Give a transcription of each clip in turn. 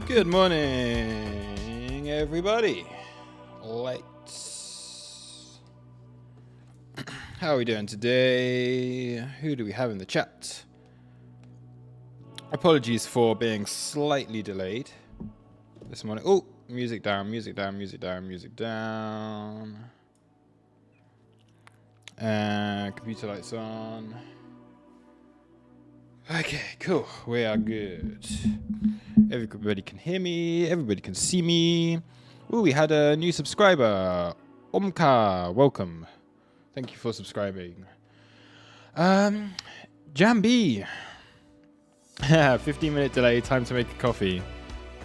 Good morning, everybody. Lights. How are we doing today? Who do we have in the chat? Apologies for being slightly delayed this morning. Oh, music down, music down, music down, music down. Computer lights on. Okay, cool. We are good. Everybody can hear me. Everybody can see me. Ooh, we had a new subscriber. Omka, welcome. Thank you for subscribing. Jambi. 15-minute delay. Time to make a coffee.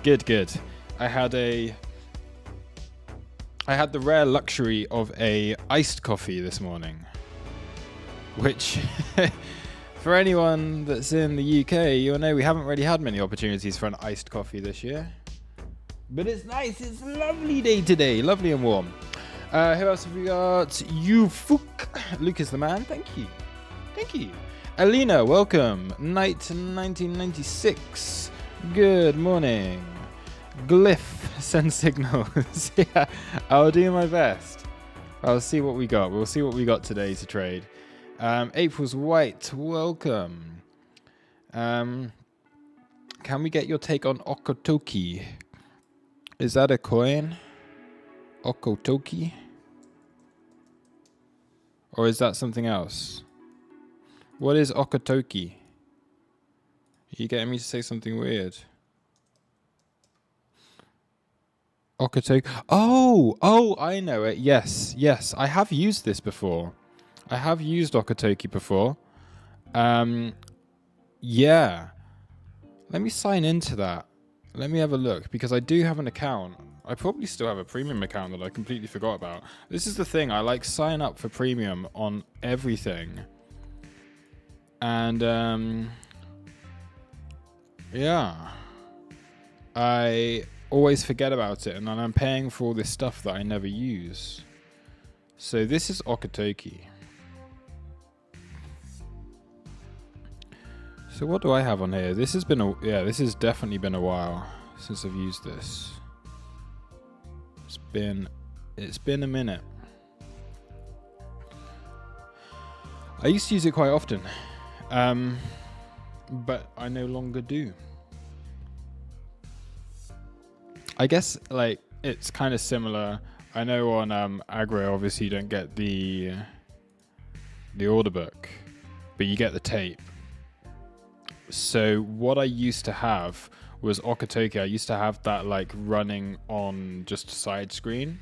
Good, good. I had the rare luxury of a iced coffee this morning, which for anyone that's in the UK, you'll know we haven't really had many opportunities for an iced coffee this year. But it's nice. It's a lovely day today. Lovely and warm. Who else have we got? Yufuk. Luke is the man. Thank you. Thank you. Alina, welcome. Night 1996. Good morning. Glyph, send signals. Yeah, I'll do my best. I'll see what we got. We'll see what we got today to trade. April's White, welcome. Can we get your take on Okotoki? Is that a coin? Okotoki? Or is that something else? What is Okotoki? Are you getting me to say something weird? Okotoki. Oh, I know it. Yes. I have used this before. I have used Okotoki before. Yeah. Let me sign into that. Let me have a look, because I do have an account. I probably still have a premium account that I completely forgot about. This is the thing. I like sign up for premium on everything. And, yeah. I always forget about it, and then I'm paying for all this stuff that I never use. So this is Okotoki. So what do I have on here? This has been this has definitely been a while since I've used this. It's been a minute. I used to use it quite often, but I no longer do. I guess like it's kind of similar. I know on aggro, obviously you don't get the order book, but you get the tape. So what I used to have was Okotoki. I used to have that like running on just a side screen,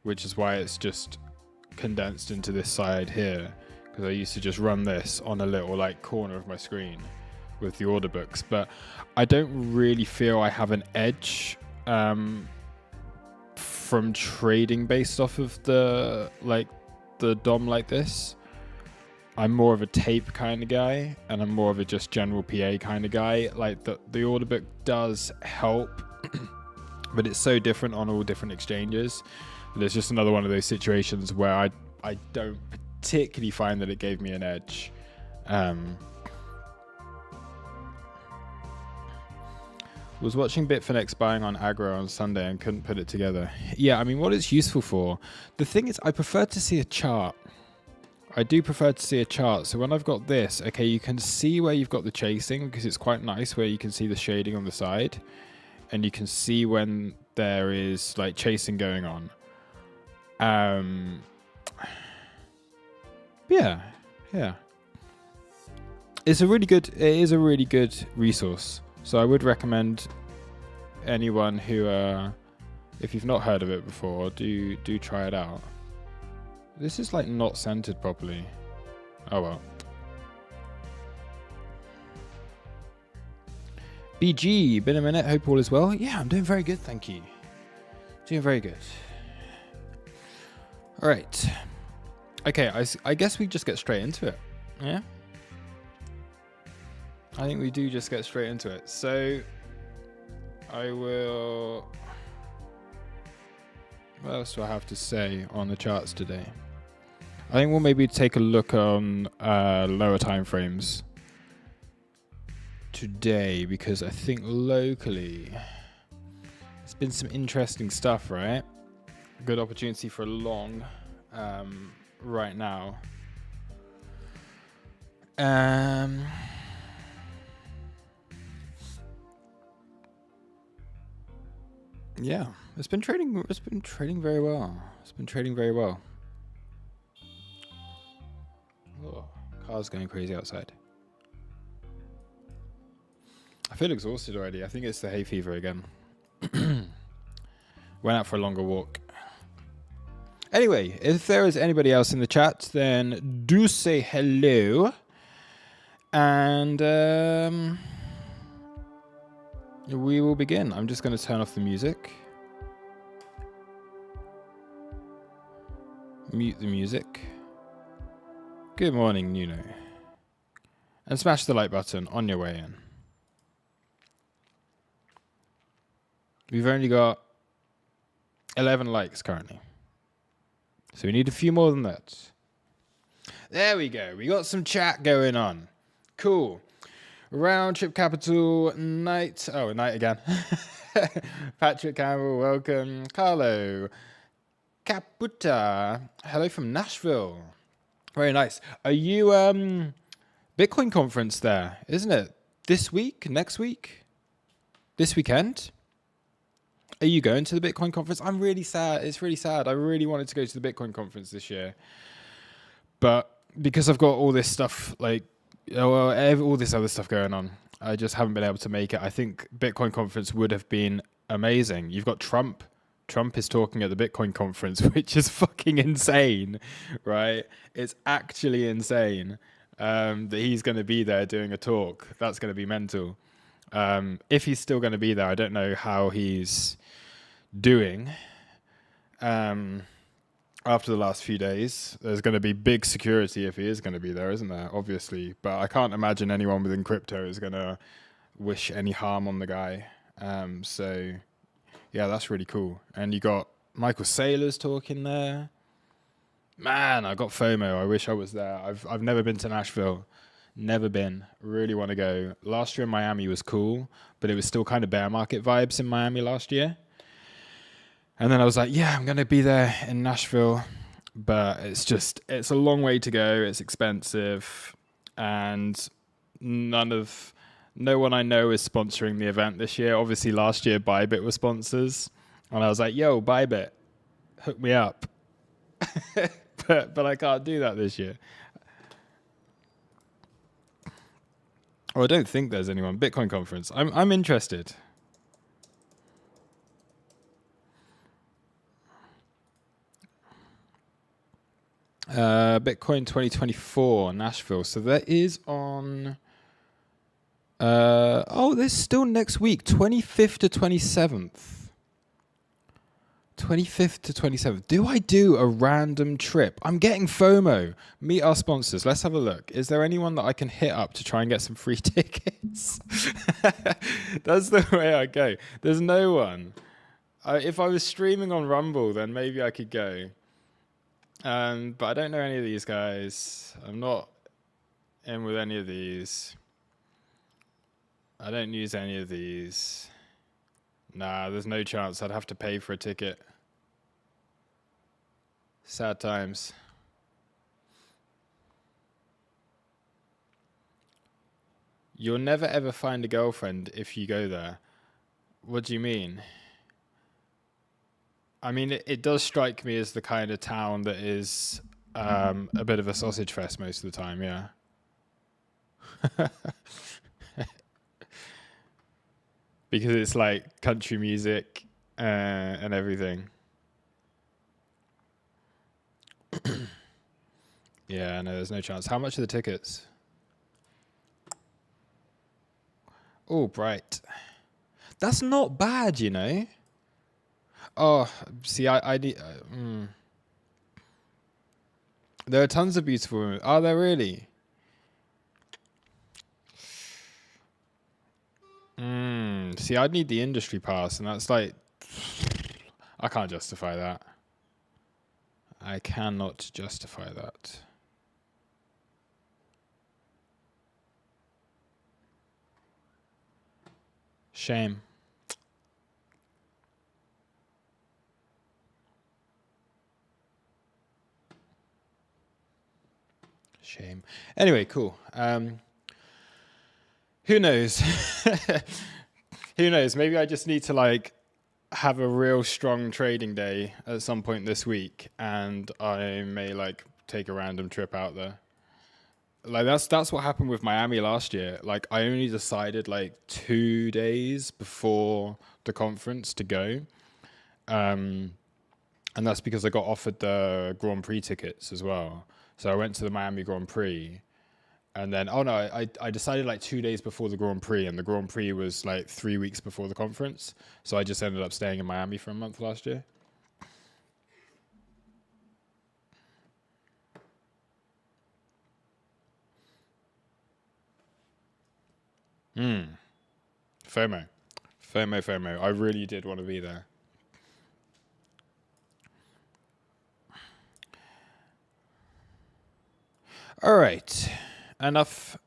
which is why it's just condensed into this side here, because I used to just run this on a little like corner of my screen with the order books. But I don't really feel I have an edge from trading based off of the DOM like this. I'm more of a tape kind of guy, and I'm more of a just general PA kind of guy. Like the order book does help, but it's so different on all different exchanges. There's just another one of those situations where I don't particularly find that it gave me an edge. Was watching Bitfinex buying on aggro on Sunday and couldn't put it together. Yeah, I mean, what it's useful for. The thing is, I prefer to see a chart. I do prefer to see a chart. So when I've got this, okay, you can see where you've got the chasing, because it's quite nice where you can see the shading on the side, and you can see when there is like chasing going on. Yeah. It is a really good resource. So I would recommend anyone who, if you've not heard of it before, do try it out. This is like not centered properly. Oh well. BG, been a minute. Hope all is well. Yeah, I'm doing very good, thank you. Doing very good. All right. Okay, I guess we just get straight into it. Yeah. I think we do just get straight into it. So I will. What else do I have to say on the charts today? I think we'll maybe take a look on lower time frames today, because I think locally It's been some interesting stuff, right? Good opportunity for a long right now. Yeah, it's been trading very well. It's been trading very well. Oh, car's going crazy outside. I feel exhausted already. I think it's the hay fever again. Went out for a longer walk. Anyway, if there is anybody else in the chat, then do say hello. And we will begin. I'm just going to turn off the music. Mute the music. Good morning, Nuno. And smash the like button on your way in. We've only got 11 likes currently. So we need a few more than that. There we go. We got some chat going on. Cool. Round Trip Capital, Night. Oh, Night again. Patrick Campbell, welcome. Carlo. Caputa. Hello from Nashville. Very nice. Are you Bitcoin conference there, isn't it? This week? Next week? This weekend? Are you going to the Bitcoin conference? I'm really sad. It's really sad. I really wanted to go to the Bitcoin conference this year. But because I've got all this stuff, like, all this other stuff going on, I just haven't been able to make it. I think Bitcoin conference would have been amazing. You've got Trump. Trump is talking at the Bitcoin conference, which is fucking insane, right? It's actually insane that he's going to be there doing a talk. That's going to be mental. If he's still going to be there, I don't know how he's doing after the last few days. There's going to be big security if he is going to be there, isn't there? Obviously. But I can't imagine anyone within crypto is going to wish any harm on the guy. So, yeah, that's really cool. And you got Michael Saylor's talking there. Man, I got FOMO. I wish I was there. I've never been to Nashville. Never been. Really want to go. Last year in Miami was cool, but it was still kind of bear market vibes in Miami last year. And then I was like, yeah, I'm going to be there in Nashville. But it's a long way to go. It's expensive. And no one I know is sponsoring the event this year. Obviously, last year, Bybit were sponsors. And I was like, yo, Bybit, hook me up. but I can't do that this year. Oh, I don't think there's anyone. Bitcoin conference. I'm interested. Bitcoin 2024, Nashville. So that is on... there's still next week, 25th to 27th. 25th to 27th. Do I do a random trip? I'm getting FOMO. Meet our sponsors. Let's have a look. Is there anyone that I can hit up to try and get some free tickets? That's the way I go. There's no one. If I was streaming on Rumble, then maybe I could go. But I don't know any of these guys. I'm not in with any of these. I don't use any of these. Nah, there's no chance. I'd have to pay for a ticket. Sad times. You'll never ever find a girlfriend if you go there. What do you mean? I mean, it does strike me as the kind of town that is a bit of a sausage fest most of the time, yeah. Because it's like country music and everything. Yeah, no, there's no chance. How much are the tickets? Oh, bright. That's not bad, you know. Oh, see, I need... There are tons of beautiful women. Are there really? See, I'd need the industry pass, and that's like... I can't justify that. I cannot justify that. Shame. game. Anyway, cool. Who knows? Who knows? Maybe I just need to like have a real strong trading day at some point this week, and I may like take a random trip out there. Like that's what happened with Miami last year. Like I only decided like 2 days before the conference to go. And that's because I got offered the Grand Prix tickets as well. So I went to the Miami Grand Prix, and then I decided like 2 days before the Grand Prix, and the Grand Prix was like 3 weeks before the conference. So I just ended up staying in Miami for a month last year. FOMO. FOMO. I really did want to be there. All right. Enough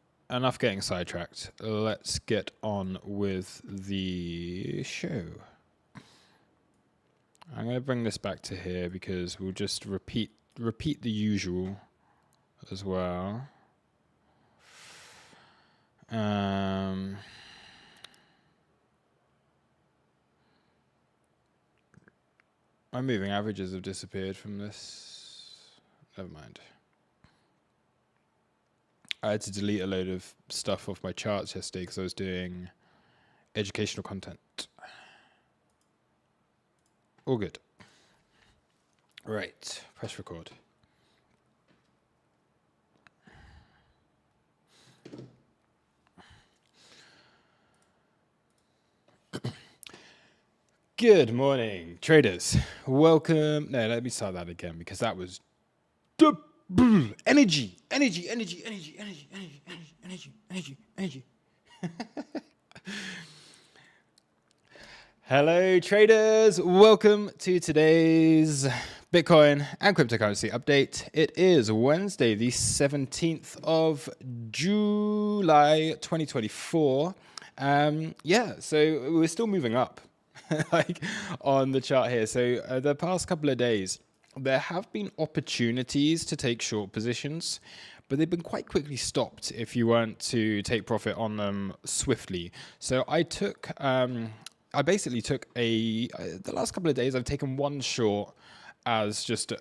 getting sidetracked. Let's get on with the show. I'm going to bring this back to here because we'll just repeat the usual as well. My moving averages have disappeared from this. Never mind. I had to delete a load of stuff off my charts yesterday because I was doing educational content. All good. Right, press record. Good morning, traders. Welcome. No, let me start that again because that was energy. Hello, traders. Welcome to today's Bitcoin and cryptocurrency update. It is Wednesday, the 17th of July, 2024. So we're still moving up. Like on the chart here. So the past couple of days, there have been opportunities to take short positions, but they've been quite quickly stopped if you weren't to take profit on them swiftly. So I basically took the last couple of days, I've taken one short as just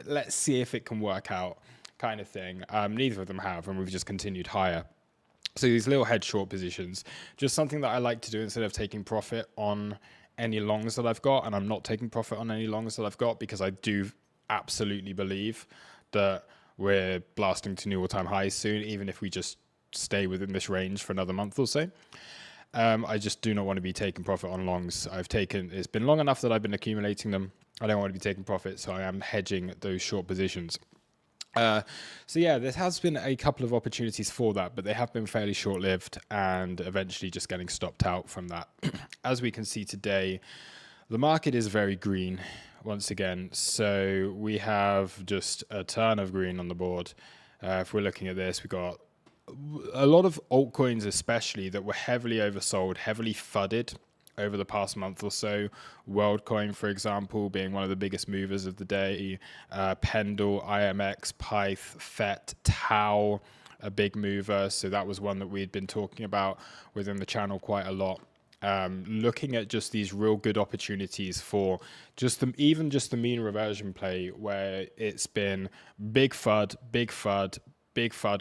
let's see if it can work out kind of thing. Neither of them have, and we've just continued higher. So these little head short positions, just something that I like to do instead of taking profit on any longs that I've got. And I'm not taking profit on any longs that I've got because I do absolutely believe that we're blasting to new all-time highs soon, even if we just stay within this range for another month or so. I just do not want to be taking profit on longs. It's been long enough that I've been accumulating them. I don't want to be taking profit, so I am hedging those short positions. There has been a couple of opportunities for that, but they have been fairly short-lived and eventually just getting stopped out from that. As we can see today, the market is very green once again. So we have just a ton of green on the board. If we're looking at this, we've got a lot of altcoins especially that were heavily oversold, heavily fudded over the past month or so. WorldCoin, for example, being one of the biggest movers of the day. Pendle, IMX, Pyth, FET, Tau, a big mover. So that was one that we'd been talking about within the channel quite a lot. Looking at just these real good opportunities for just the mean reversion play, where it's been big FUD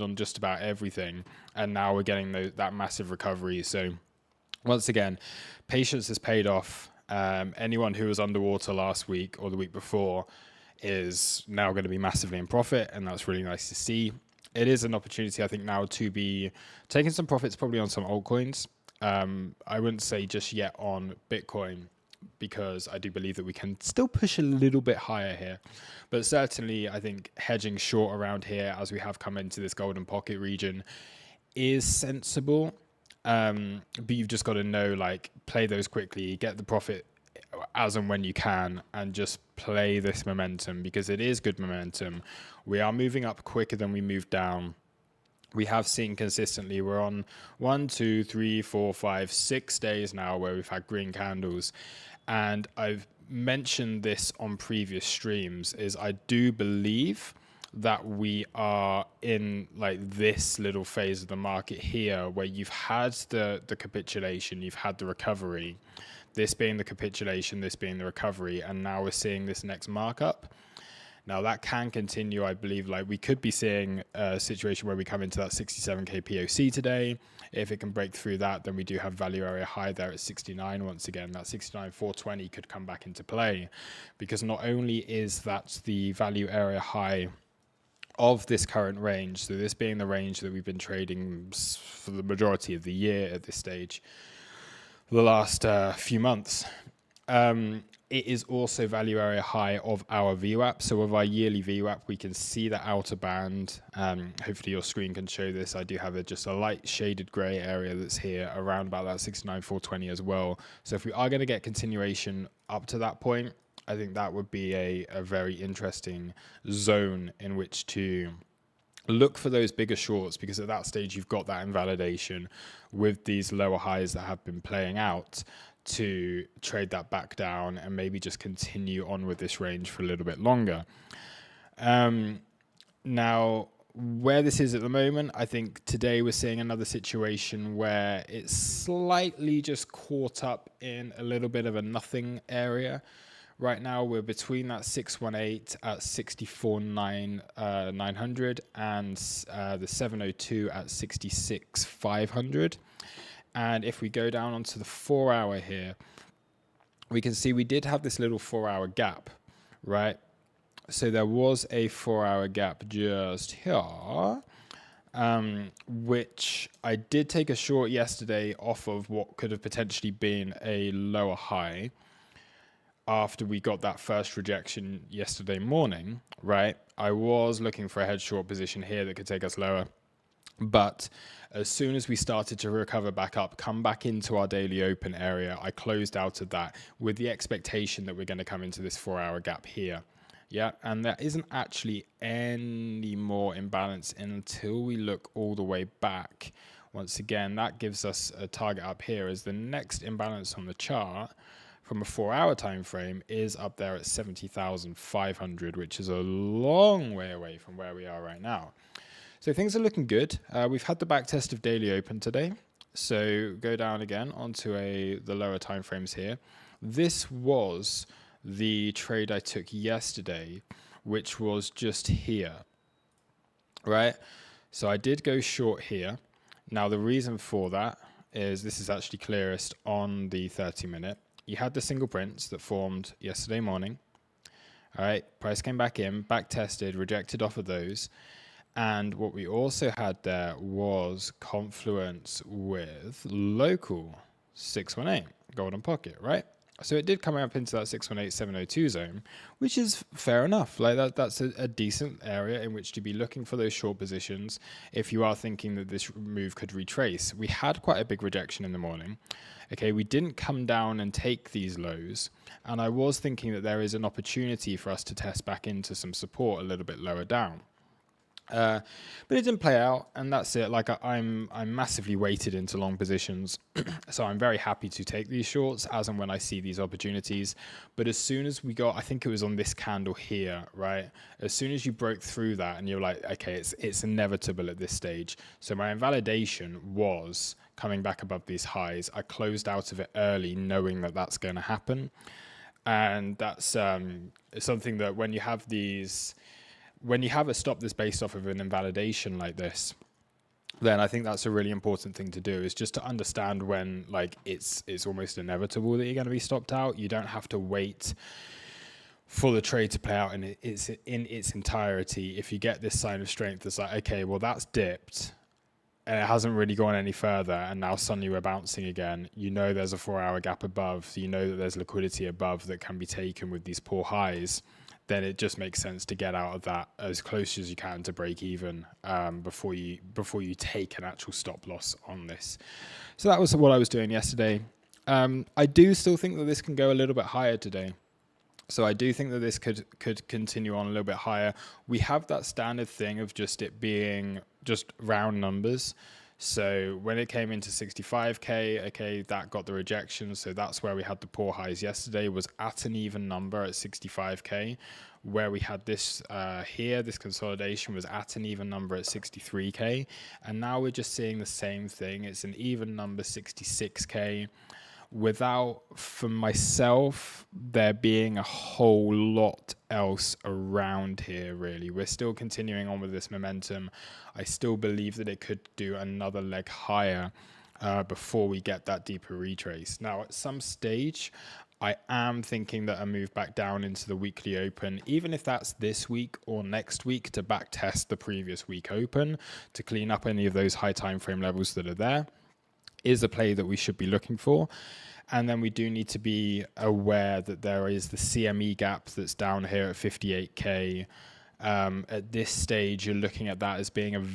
on just about everything, and now we're getting that massive recovery. So once again, patience has paid off. Anyone who was underwater last week or the week before is now going to be massively in profit, and that's really nice to see. It is an opportunity, I think, now to be taking some profits probably on some altcoins. I wouldn't say just yet on Bitcoin, because I do believe that we can still push a little bit higher here. But certainly, I think hedging short around here as we have come into this golden pocket region is sensible. But you've just got to know, like, play those quickly, get the profit as and when you can, and just play this momentum, because it is good momentum. We are moving up quicker than we move down. We have seen consistently, we're on 1, 2, 3, 4, 5, 6 days now where we've had green candles. And I've mentioned this on previous streams, is I do believe that we are in like this little phase of the market here where you've had the capitulation, you've had the recovery, this being the capitulation, this being the recovery, and now we're seeing this next markup. Now that can continue, I believe. Like we could be seeing a situation where we come into that 67k POC today. If it can break through that, then we do have value area high there at 69 once again. That 69,420 could come back into play, because not only is that the value area high of this current range, so this being the range that we've been trading for the majority of the year at this stage, the last few months, it is also value area high of our VWAP. So with our yearly VWAP, we can see the outer band. Hopefully your screen can show this. I do have just a light shaded gray area that's here around about that 69,420 as well. So if we are going to get continuation up to that point, I think that would be a very interesting zone in which to look for those bigger shorts, because at that stage you've got that invalidation with these lower highs that have been playing out to trade that back down and maybe just continue on with this range for a little bit longer. Now, where this is at the moment, I think today we're seeing another situation where it's slightly just caught up in a little bit of a nothing area. Right now, we're between that 618 at 64,900 and the 702 at 66,500. And if we go down onto the 4 hour here, we can see we did have this little 4 hour gap, right? So there was a 4 hour gap just here, which I did take a short yesterday off of what could have potentially been a lower high after we got that first rejection yesterday morning, right? I was looking for a head short position here that could take us lower. But as soon as we started to recover back up, come back into our daily open area, I closed out of that with the expectation that we're going to come into this 4 hour gap here. Yeah, and there isn't actually any more imbalance until we look all the way back. Once again, that gives us a target up here as the next imbalance on the chart from a 4 hour time frame is up there at 70,500, which is a long way away from where we are right now. So things are looking good. We've had the back test of daily open today. So go down again onto the lower time frames here. This was the trade I took yesterday, which was just here, right? So I did go short here. Now the reason for that is this is actually clearest on the 30-minute. You had the single prints that formed yesterday morning. All right, price came back in, back tested, rejected off of those. And what we also had there was confluence with local 618, golden pocket, right? So it did come up into that 618-702 zone, which is fair enough. Like that's a decent area in which to be looking for those short positions if you are thinking that this move could retrace. We had quite a big rejection in the morning. Okay, we didn't come down and take these lows, and I was thinking that there is an opportunity for us to test back into some support a little bit lower down. But it didn't play out, and that's it. Like I'm massively weighted into long positions, so I'm very happy to take these shorts as and when I see these opportunities. But as soon as we got, I think it was on this candle here, right? As soon as you broke through that, and you're like, okay, it's inevitable at this stage. So my invalidation was coming back above these highs. I closed out of it early, knowing that that's going to happen, and that's something that when you have these. When you have a stop that's based off of an invalidation like this, then I think that's a really important thing to do, is just to understand when like it's almost inevitable that you're going to be stopped out. You don't have to wait for the trade to play out in its entirety. If you get this sign of strength, it's like, okay, well that's dipped and it hasn't really gone any further, and now suddenly we're bouncing again. You know there's a 4 hour gap above, so you know that there's liquidity above that can be taken with these poor highs. Then it just makes sense to get out of that as close as you can to break even before you take an actual stop loss on this. So that was what I was doing yesterday. I do still think that this can go a little bit higher today. So I do think that this could continue on a little bit higher. We have that standard thing of just it being just round numbers. So when it came into 65k, okay, that got the rejection. So that's where we had the poor highs yesterday, was at an even number at 65k. Where we had this here, this consolidation was at an even number at 63k. And now we're just seeing the same thing. It's an even number, 66k. Without, for myself, there being a whole lot else around here, really. We're still continuing on with this momentum. I still believe that it could do another leg higher before we get that deeper retrace. Now, at some stage, I am thinking that a move back down into the weekly open, even if that's this week or next week, to back test the previous week open, to clean up any of those high time frame levels that are there, is a play that we should be looking for. And then we do need to be aware that there is the CME gap that's down here at 58k. At this stage, you're looking at that as being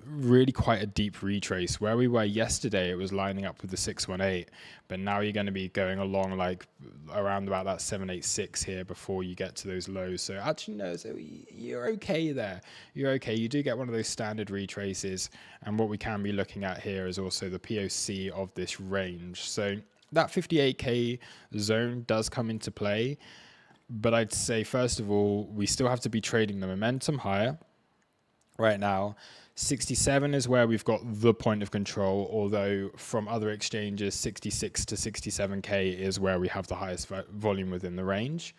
really quite a deep retrace. Where we were yesterday, it was lining up with the 618, but now you're going to be going along like around about that 786 here before you get to those lows. So actually, no, so you're okay there. You're okay. You do get one of those standard retraces. And what we can be looking at here is also the POC of this range. So that 58k zone does come into play. But I'd say, first of all, we still have to be trading the momentum higher. Right now, 67 is where we've got the point of control, although from other exchanges, 66 to 67k is where we have the highest volume within the range.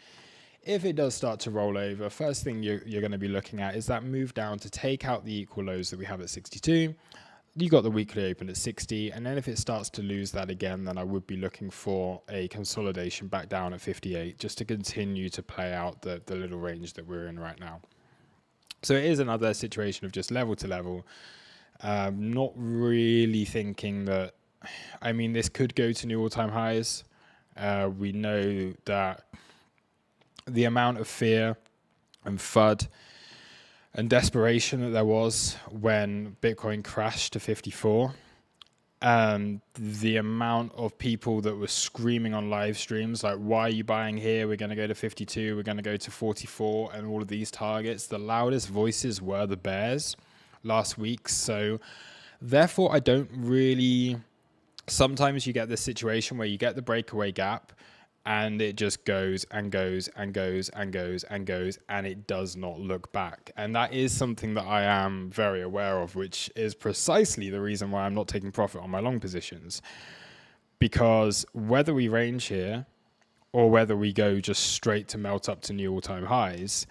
If it does start to roll over, first thing you're going to be looking at is that move down to take out the equal lows that we have at 62. You got the weekly open at 60, and then if it starts to lose that again, then I would be looking for a consolidation back down at 58, just to continue to play out the little range that we're in right now. So it is another situation of just level to level. Not really thinking that, I mean, this could go to new all-time highs. We know that the amount of fear and FUD and desperation that there was when Bitcoin crashed to 54, and the amount of people that were screaming on live streams like, why are you buying here? We're going to go to 52, we're going to go to 44, and all of these targets. The loudest voices were the bears last week. So therefore, I don't really, sometimes you get this situation where you get the breakaway gap, and it just goes and goes and goes and goes and goes, and it does not look back. And that is something that I am very aware of, which is precisely the reason why I'm not taking profit on my long positions. Because whether we range here or whether we go just straight to melt up to new all-time highs,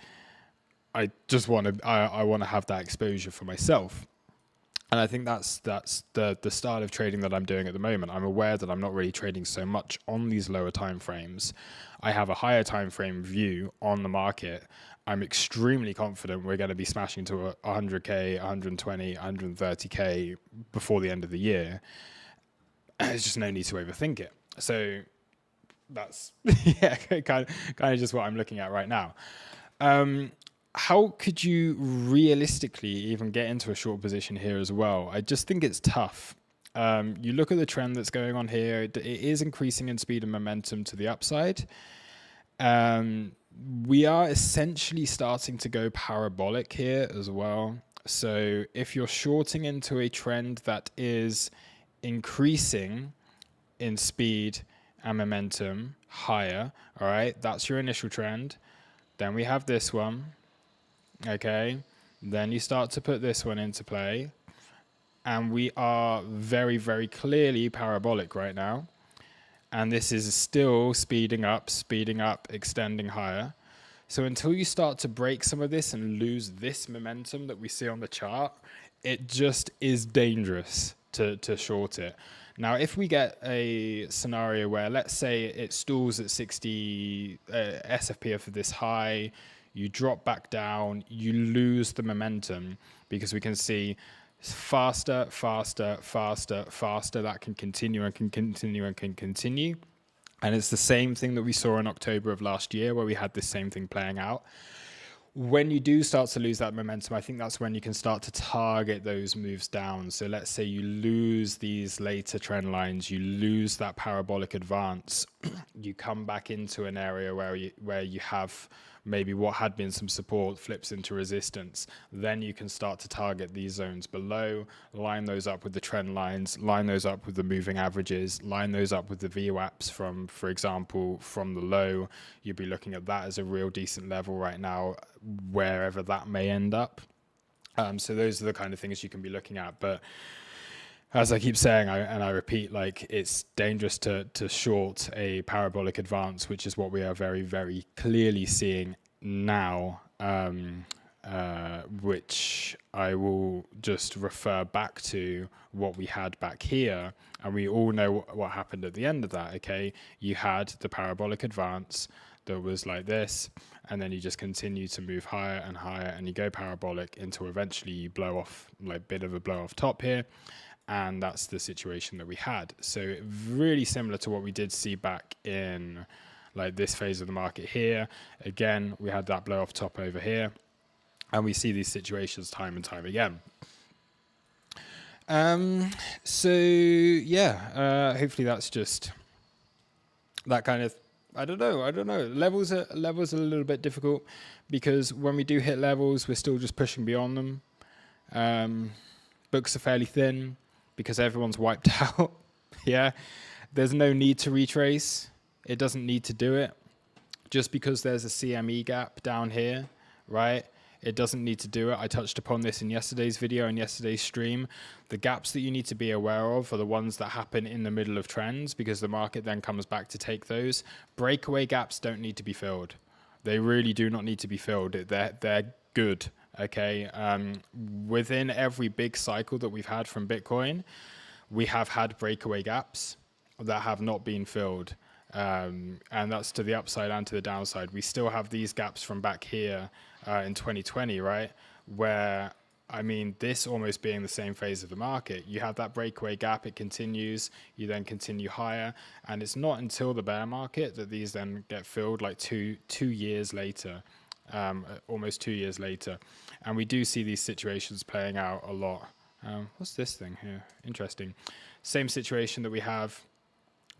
I just want to I want to have that exposure for myself. And I think that's the style of trading that I'm doing at the moment. I'm aware that I'm not really trading so much on these lower time frames. I have a higher time frame view on the market. I'm extremely confident we're going to be smashing to 100k, 120, 130k before the end of the year. There's just no need to overthink it. So that's yeah, kind of just what I'm looking at right now. How could you realistically even get into a short position here as well? I just think it's tough. You look at the trend that's going on here, it is increasing in speed and momentum to the upside. We are essentially starting to go parabolic here as well. So if you're shorting into a trend that is increasing in speed and momentum higher, all right, that's your initial trend. Then we have this one. Okay, then you start to put this one into play, and we are very, very clearly parabolic right now, and this is still speeding up, extending higher. So until you start to break some of this and lose this momentum that we see on the chart, it just is dangerous to short it. Now, if we get a scenario where, let's say it stalls at 60 SFP of this high, you drop back down, you lose the momentum, because we can see faster, that can continue and can continue and can continue. And it's the same thing that we saw in October of last year, where we had this same thing playing out. When you do start to lose that momentum, I think that's when you can start to target those moves down. So let's say you lose these later trend lines, you lose that parabolic advance, you come back into an area where you have maybe what had been some support flips into resistance, then you can start to target these zones below, line those up with the trend lines, line those up with the moving averages, line those up with the VWAPs from, for example, from the low. You'd be looking at that as a real decent level right now, wherever that may end up. So those are the kind of things you can be looking at. But as I keep saying, and I repeat, like, it's dangerous to short a parabolic advance, which is what we are very, very clearly seeing now, which I will just refer back to what we had back here. And we all know what happened at the end of that, okay? You had the parabolic advance that was like this, and then you just continue to move higher and higher, and you go parabolic until eventually you blow off, like, bit of a blow off top here. And that's the situation that we had. So really similar to what we did see back in like this phase of the market here. Again, we had that blow off top over here, and we see these situations time and time again. So yeah, hopefully that's just that kind of, I don't know. Levels are a little bit difficult, because when we do hit levels, we're still just pushing beyond them. Books are fairly thin, because everyone's wiped out. Yeah, there's no need to retrace. It doesn't need to do it. Just because there's a CME gap down here, right? It doesn't need to do it. I touched upon this in yesterday's video and yesterday's stream. The gaps that you need to be aware of are the ones that happen in the middle of trends, because the market then comes back to take those. Breakaway gaps don't need to be filled. They really do not need to be filled. They're good. Okay, within every big cycle that we've had from Bitcoin, we have had breakaway gaps that have not been filled. And that's to the upside and to the downside. We still have these gaps from back here in 2020, right? Where, I mean, this almost being the same phase of the market. You have that breakaway gap, it continues, you then continue higher. And it's not until the bear market that these then get filled, like two years later. Almost 2 years later, and we do see these situations playing out a lot. What's this thing here? Interesting. Same situation that we have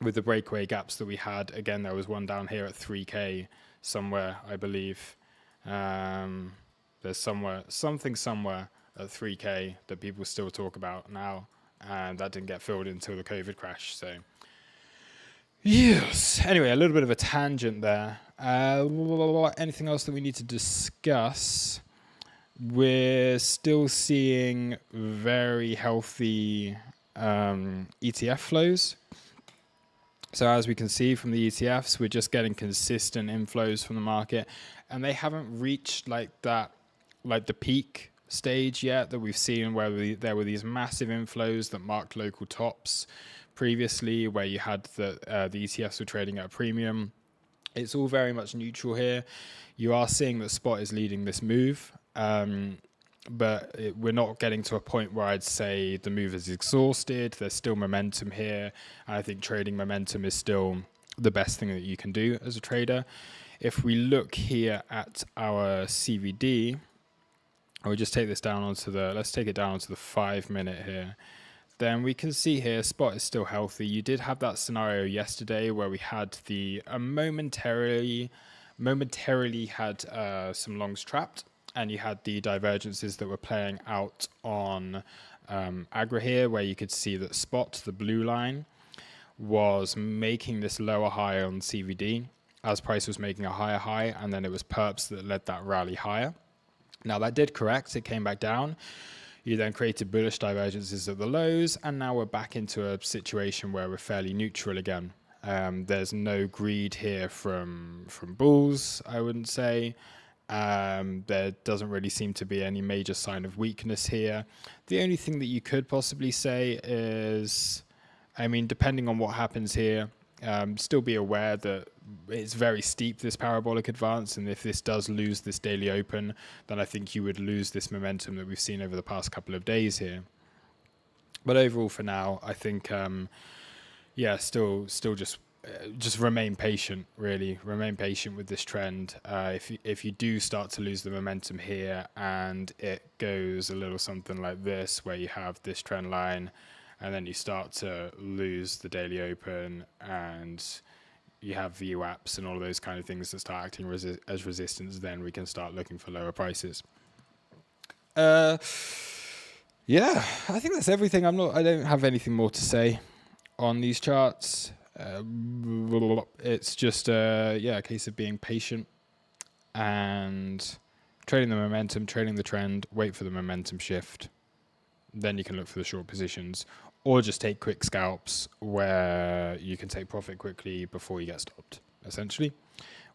with the breakaway gaps that we had. Again, there was one down here at 3K somewhere, I believe. There's something somewhere at 3K that people still talk about now, and that didn't get filled until the COVID crash. So yes. Anyway, a little bit of a tangent there. Anything else that we need to discuss? We're still seeing very healthy ETF flows. So as we can see from the ETFs, we're just getting consistent inflows from the market, and they haven't reached like that, like the peak stage yet that we've seen, where there were these massive inflows that marked local tops previously, where you had the ETFs were trading at a premium. It's all very much neutral here. You are seeing that spot is leading this move, but we're not getting to a point where I'd say the move is exhausted. There's still momentum here. I think trading momentum is still the best thing that you can do as a trader. If we look here at our CVD, I would just take this down onto let's take it down onto the 5 minute here. Then we can see here, spot is still healthy. You did have that scenario yesterday where we had the momentarily had some longs trapped, and you had the divergences that were playing out on Agra here, where you could see that spot, the blue line, was making this lower high on CVD as price was making a higher high, and then it was perps that led that rally higher. Now that did correct, it came back down. You then created bullish divergences at the lows, and now we're back into a situation where we're fairly neutral again. There's no greed here from bulls, I wouldn't say. There doesn't really seem to be any major sign of weakness here. The only thing that you could possibly say is, I mean, depending on what happens here, still be aware that it's very steep, this parabolic advance, and if this does lose this daily open, then I think you would lose this momentum that we've seen over the past couple of days here. But overall for now, I think, yeah, still just remain patient, really. Remain patient with this trend. If you do start to lose the momentum here and it goes a little something like this, where you have this trend line and then you start to lose the daily open and you have VWAPs and all of those kind of things that start acting as resistance, then we can start looking for lower prices. Yeah, I think that's everything. I don't have anything more to say on these charts. It's just a case of being patient and trading the momentum, trading the trend, wait for the momentum shift. Then you can look for the short positions, or just take quick scalps where you can take profit quickly before you get stopped, essentially,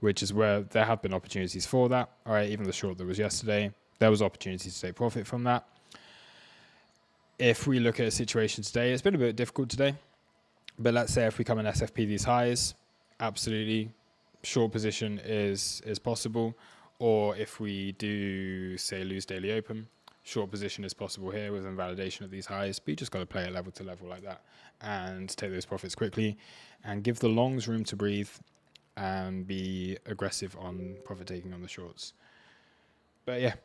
which is where there have been opportunities for that. All right, even the short that was yesterday, there was opportunities to take profit from that. If we look at a situation today, it's been a bit difficult today, but let's say if we come and SFP these highs, absolutely, short position is possible. Or if we do, say, lose daily open, short position is possible here with invalidation of these highs, but you just got to play it level to level like that and take those profits quickly and give the longs room to breathe and be aggressive on profit taking on the shorts. But yeah,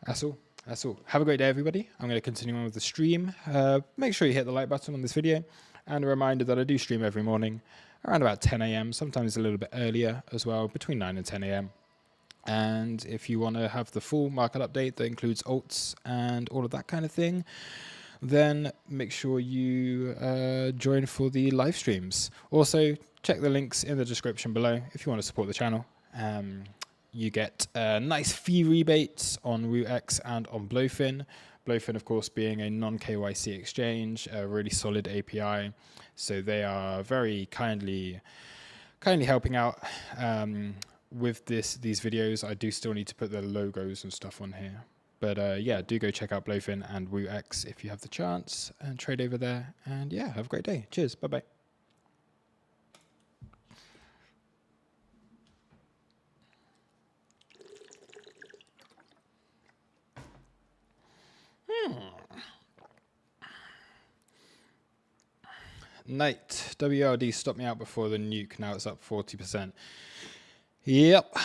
that's all. That's all. Have a great day, everybody. I'm going to continue on with the stream. Make sure you hit the like button on this video, and a reminder that I do stream every morning around about 10 a.m., sometimes a little bit earlier as well, between 9 and 10 a.m. And if you want to have the full market update that includes alts and all of that kind of thing, then make sure you join for the live streams. Also, check the links in the description below if you want to support the channel. You get nice fee rebates on WooX and on Blofin. Blofin, of course, being a non-KYC exchange, a really solid API. So they are very kindly helping out with these videos. I do still need to put the logos and stuff on here. But yeah, do go check out Blofin and WooX if you have the chance and trade over there. And yeah, have a great day. Cheers. Bye-bye. Night. WRD stopped me out before the nuke. Now it's up 40%. Yep.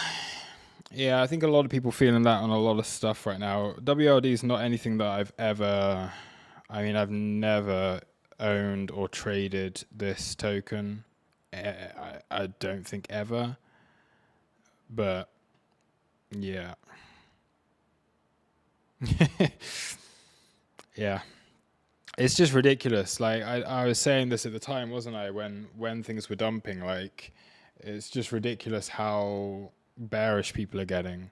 Yeah, I think a lot of people feeling that on a lot of stuff right now. WRD is not anything that I've never owned or traded this token. I don't think ever. But yeah. Yeah. It's just ridiculous. Like I was saying this at the time, wasn't I? When things were dumping, like it's just ridiculous how bearish people are getting.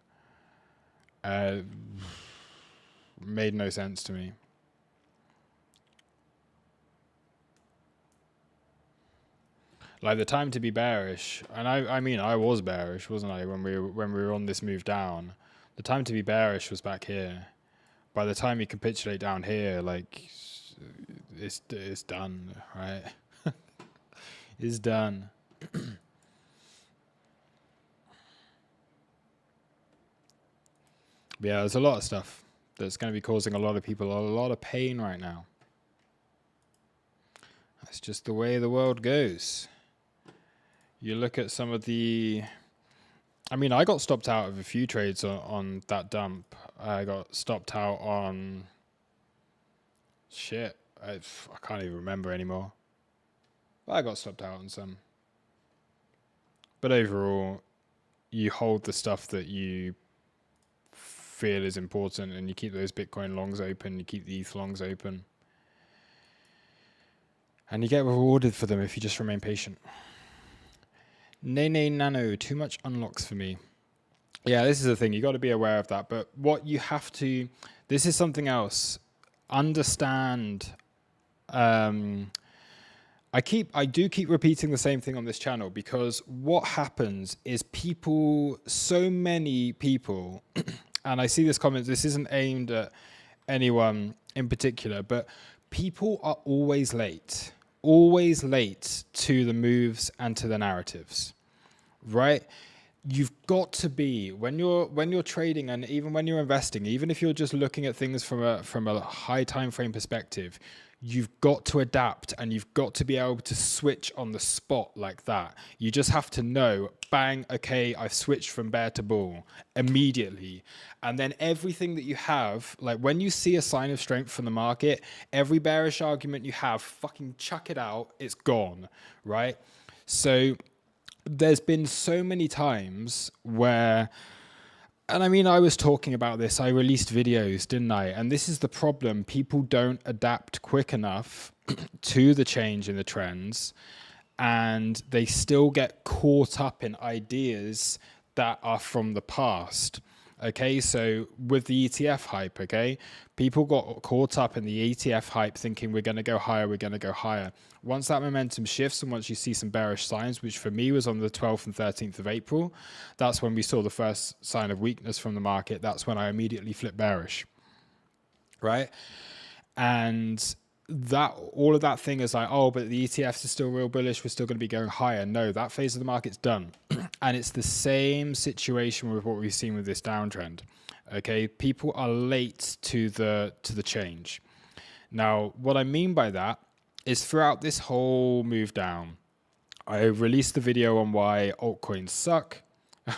Made no sense to me. Like the time to be bearish, and I mean I was bearish, wasn't I? When we were on this move down, the time to be bearish was back here. By the time you capitulate down here, like it's done, right? It's done. But yeah, there's a lot of stuff that's going to be causing a lot of people a lot of pain right now. That's just the way the world goes. You look at some of the... I mean, I got stopped out of a few trades on that dump. I got stopped out on... Shit. I can't even remember anymore. But I got stopped out on some. But overall, you hold the stuff that you feel is important, and you keep those Bitcoin longs open, you keep the ETH longs open. And you get rewarded for them if you just remain patient. Nene Nano, too much unlocks for me. Yeah, this is the thing. You got to be aware of that. But what you have to... This is something else. Understand... I do keep repeating the same thing on this channel, because what happens is so many people, and I see this comment, this isn't aimed at anyone in particular, but people are always late to the moves and to the narratives, right? You've got to be, when you're trading, and even when you're investing, even if you're just looking at things from a high time frame perspective, you've got to adapt and you've got to be able to switch on the spot like that. You just have to know, bang, okay, I've switched from bear to bull immediately. And then everything that you have, like when you see a sign of strength from the market, every bearish argument you have, fucking chuck it out, it's gone, right? So there's been so many times where, and I mean, I was talking about this, I released videos, didn't I? And this is the problem. People don't adapt quick enough to the change in the trends, and they still get caught up in ideas that are from the past. Okay, so with the ETF hype, okay, people got caught up in the ETF hype thinking we're going to go higher, we're going to go higher. Once that momentum shifts and once you see some bearish signs, which for me was on the 12th and 13th of April, that's when we saw the first sign of weakness from the market. That's when I immediately flipped bearish, right? And that all of that thing is like, oh, but the ETFs are still real bullish, we're still going to be going higher. No, that phase of the market's done. And it's the same situation with what we've seen with this downtrend. Okay, people are late to the change. Now, what I mean by that is throughout this whole move down, I released the video on why altcoins suck.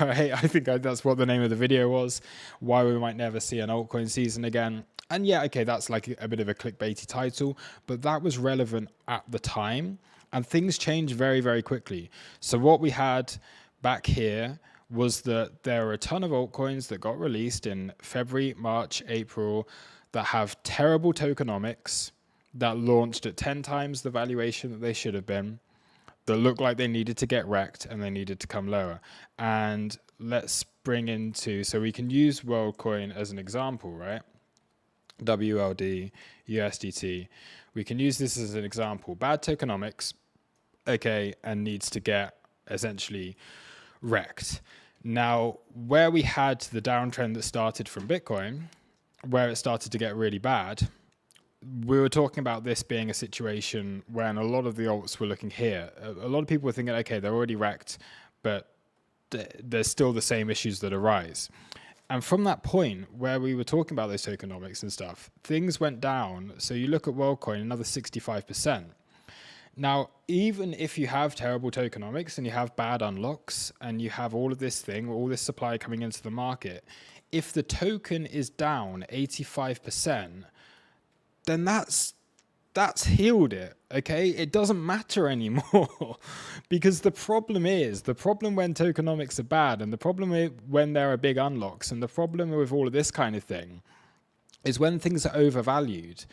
All right, I think that's what the name of the video was, why we might never see an altcoin season again. And yeah, okay, that's like a bit of a clickbaity title, but that was relevant at the time, and things change very, very quickly. So what we had back here was that there are a ton of altcoins that got released in February, March, April that have terrible tokenomics, that launched at 10 times the valuation that they should have been, that looked like they needed to get wrecked and they needed to come lower. And let's bring into, so we can use WorldCoin as an example, right? WLD, USDT. We can use this as an example. Bad tokenomics, okay, and needs to get essentially wrecked. Now, where we had the downtrend that started from Bitcoin, where it started to get really bad, we were talking about this being a situation when a lot of the alts were looking here. A lot of people were thinking, okay, they're already wrecked, but there's still the same issues that arise. And from that point where we were talking about those tokenomics and stuff, things went down. So you look at WorldCoin, another 65%. Now, even if you have terrible tokenomics and you have bad unlocks and you have all of this thing, all this supply coming into the market, if the token is down 85%, then that's healed it, okay? It doesn't matter anymore because the problem when tokenomics are bad, and the problem when there are big unlocks, and the problem with all of this kind of thing is when things are overvalued.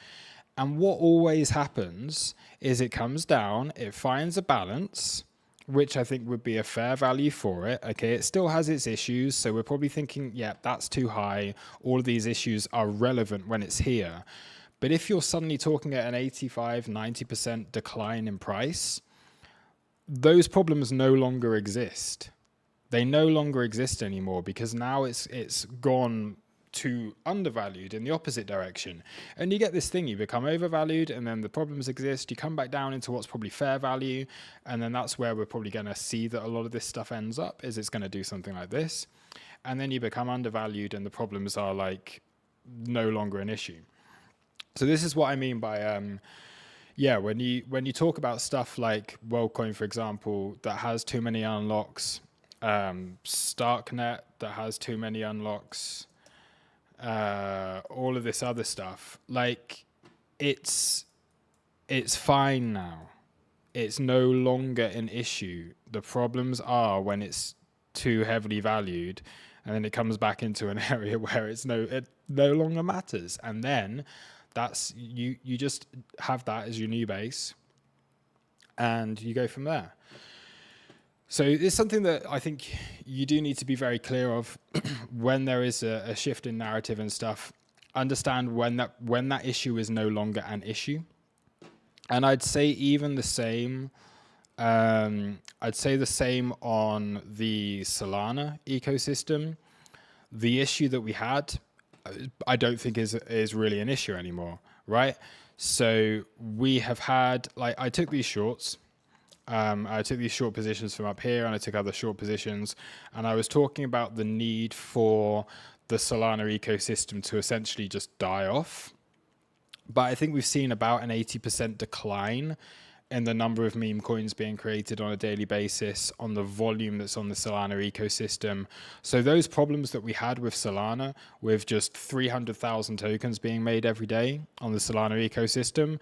And what always happens is it comes down, it finds a balance, which I think would be a fair value for it. Okay, it still has its issues, so we're probably thinking, yeah, that's too high. All of these issues are relevant when it's here. But if you're suddenly talking at an 85, 90% decline in price, those problems no longer exist. They no longer exist anymore because now it's gone to undervalued in the opposite direction. And you get this thing, you become overvalued and then the problems exist, you come back down into what's probably fair value, and then that's where we're probably going to see that a lot of this stuff ends up, is it's going to do something like this. And then you become undervalued and the problems are like no longer an issue. So this is what I mean by, yeah, when you talk about stuff like WorldCoin, for example, that has too many unlocks, Starknet that has too many unlocks, all of this other stuff, like it's fine now. It's no longer an issue. The problems are when it's too heavily valued, and then it comes back into an area where it no longer matters, and then that's you just have that as your new base and you go from there. So it's something that I think you do need to be very clear of when there is a shift in narrative and stuff. Understand when that issue is no longer an issue. And I'd say even the same, I'd say the same on the Solana ecosystem. The issue that we had, I don't think is really an issue anymore, right? So we have had, like, I took these shorts. I took these short positions from up here and I took other short positions, and I was talking about the need for the Solana ecosystem to essentially just die off. But I think we've seen about an 80% decline in the number of meme coins being created on a daily basis, on the volume that's on the Solana ecosystem. So those problems that we had with Solana, with just 300,000 tokens being made every day on the Solana ecosystem,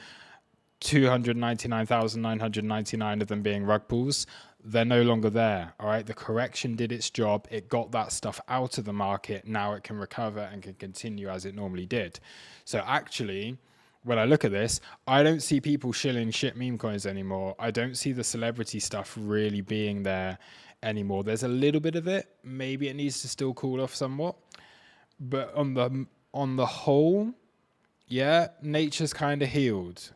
299,999 of them being rug pulls, they're no longer there. All right, the correction did its job. It got that stuff out of the market. Now it can recover and can continue as it normally did. So actually, when I look at this, I don't see people shilling shit meme coins anymore. I don't see the celebrity stuff really being there anymore. There's a little bit of it. Maybe it needs to still cool off somewhat. But on the whole, yeah, nature's kind of healed.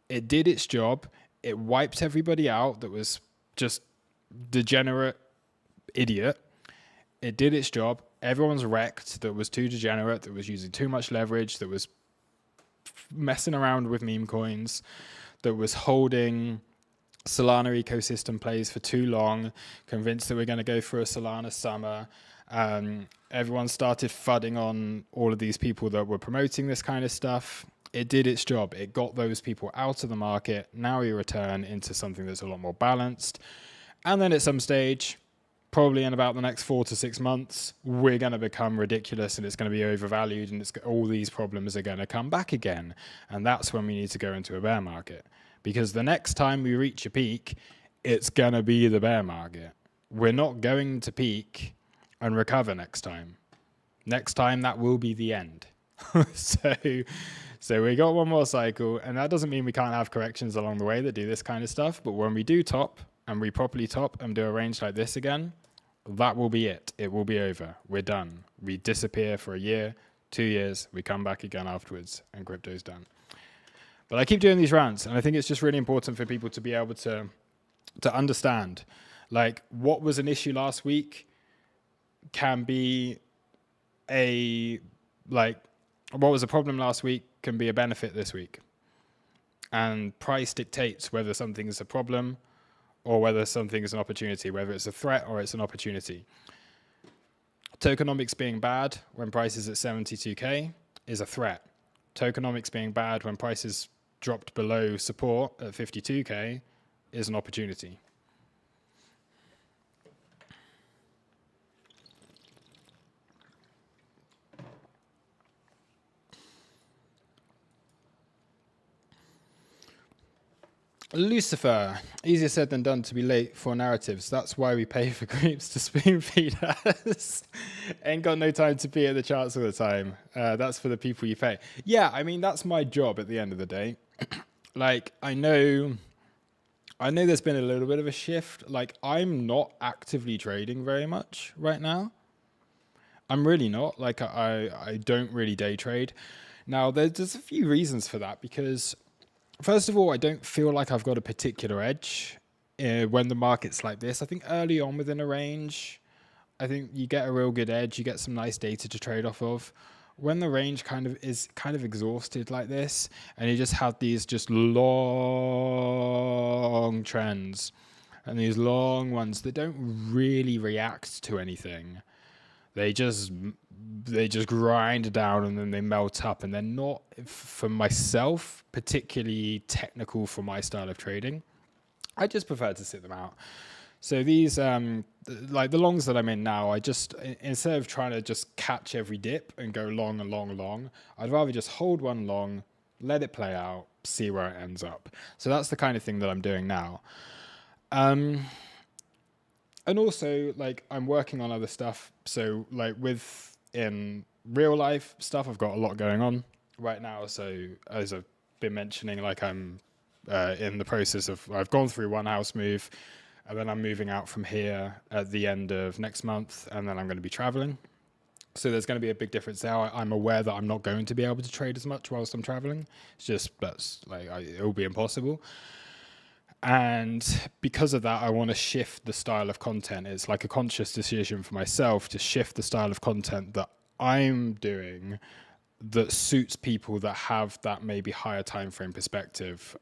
It did its job. It wiped everybody out that was just degenerate idiot. It did its job. Everyone's wrecked that was too degenerate, that was using too much leverage, that was messing around with meme coins, that was holding Solana ecosystem plays for too long, convinced that we're going to go for a Solana summer. Everyone started fudding on all of these people that were promoting this kind of stuff. It did its job. It got those people out of the market. Now we return into something that's a lot more balanced. And then at some stage, probably in about the next 4 to 6 months, we're going to become ridiculous and it's going to be overvalued and all these problems are going to come back again. And that's when we need to go into a bear market. Because the next time we reach a peak, it's going to be the bear market. We're not going to peak and recover next time. Next time, that will be the end. So we got one more cycle, and that doesn't mean we can't have corrections along the way that do this kind of stuff. But when we do top, and we properly top and do a range like this again, that will be it. It will be over. We're done. We disappear for a year, 2 years. We come back again afterwards, and crypto's done. But I keep doing these rants, and I think it's just really important for people to be able to understand, like, what was an issue last week can be what was a problem last week can be a benefit this week. And price dictates whether something is a problem or whether something is an opportunity, whether it's a threat or it's an opportunity. Tokenomics being bad when price is at 72K is a threat. Tokenomics being bad when prices dropped below support at 52K is an opportunity. Lucifer, easier said than done to be late for narratives. That's why we pay for groups to spoon feed us. Ain't got no time to be at the charts all the time. That's for the people you pay. Yeah, I mean, that's my job at the end of the day. Like, I know there's been a little bit of a shift. Like, I'm not actively trading very much right now. I'm really not. Like, I don't really day trade. Now, there's a few reasons for that, because first of all, I don't feel like I've got a particular edge when the market's like this. I think early on within a range, I think you get a real good edge. You get some nice data to trade off of. When the range is exhausted like this, and you just have these just long trends and these long ones that don't really react to anything. They just grind down and then they melt up, and they're not, for myself, particularly technical for my style of trading. I just prefer to sit them out. So these, like the longs that I'm in now, I just, instead of trying to just catch every dip and go long and long and long, I'd rather just hold one long, let it play out, see where it ends up. So that's the kind of thing that I'm doing now. And also, like, I'm working on other stuff. So, like, in real life stuff, I've got a lot going on right now. So, as I've been mentioning, like, I'm in the process of, I've gone through one house move, and then I'm moving out from here at the end of next month, and then I'm going to be traveling. So there's going to be a big difference there. I'm aware that I'm not going to be able to trade as much whilst I'm traveling. It's just, it will be impossible. And because of that, I want to shift the style of content. It's like a conscious decision for myself to shift the style of content that I'm doing that suits people that have that maybe higher time frame perspective.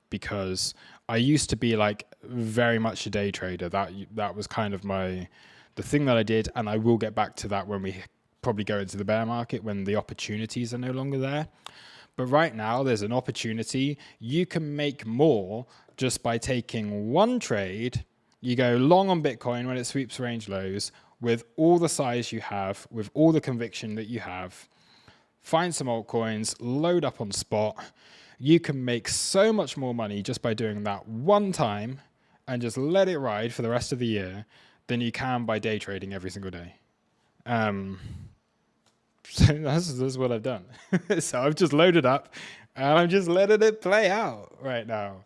Because I used to be like very much a day trader. That was kind of the thing that I did, and I will get back to that when we probably go into the bear market, when the opportunities are no longer there. But right now, there's an opportunity. You can make more just by taking one trade. You go long on Bitcoin when it sweeps range lows with all the size you have, with all the conviction that you have. Find some altcoins, load up on spot. You can make so much more money just by doing that one time and just let it ride for the rest of the year than you can by day trading every single day. So that's what I've done. So I've just loaded up and I'm just letting it play out right now.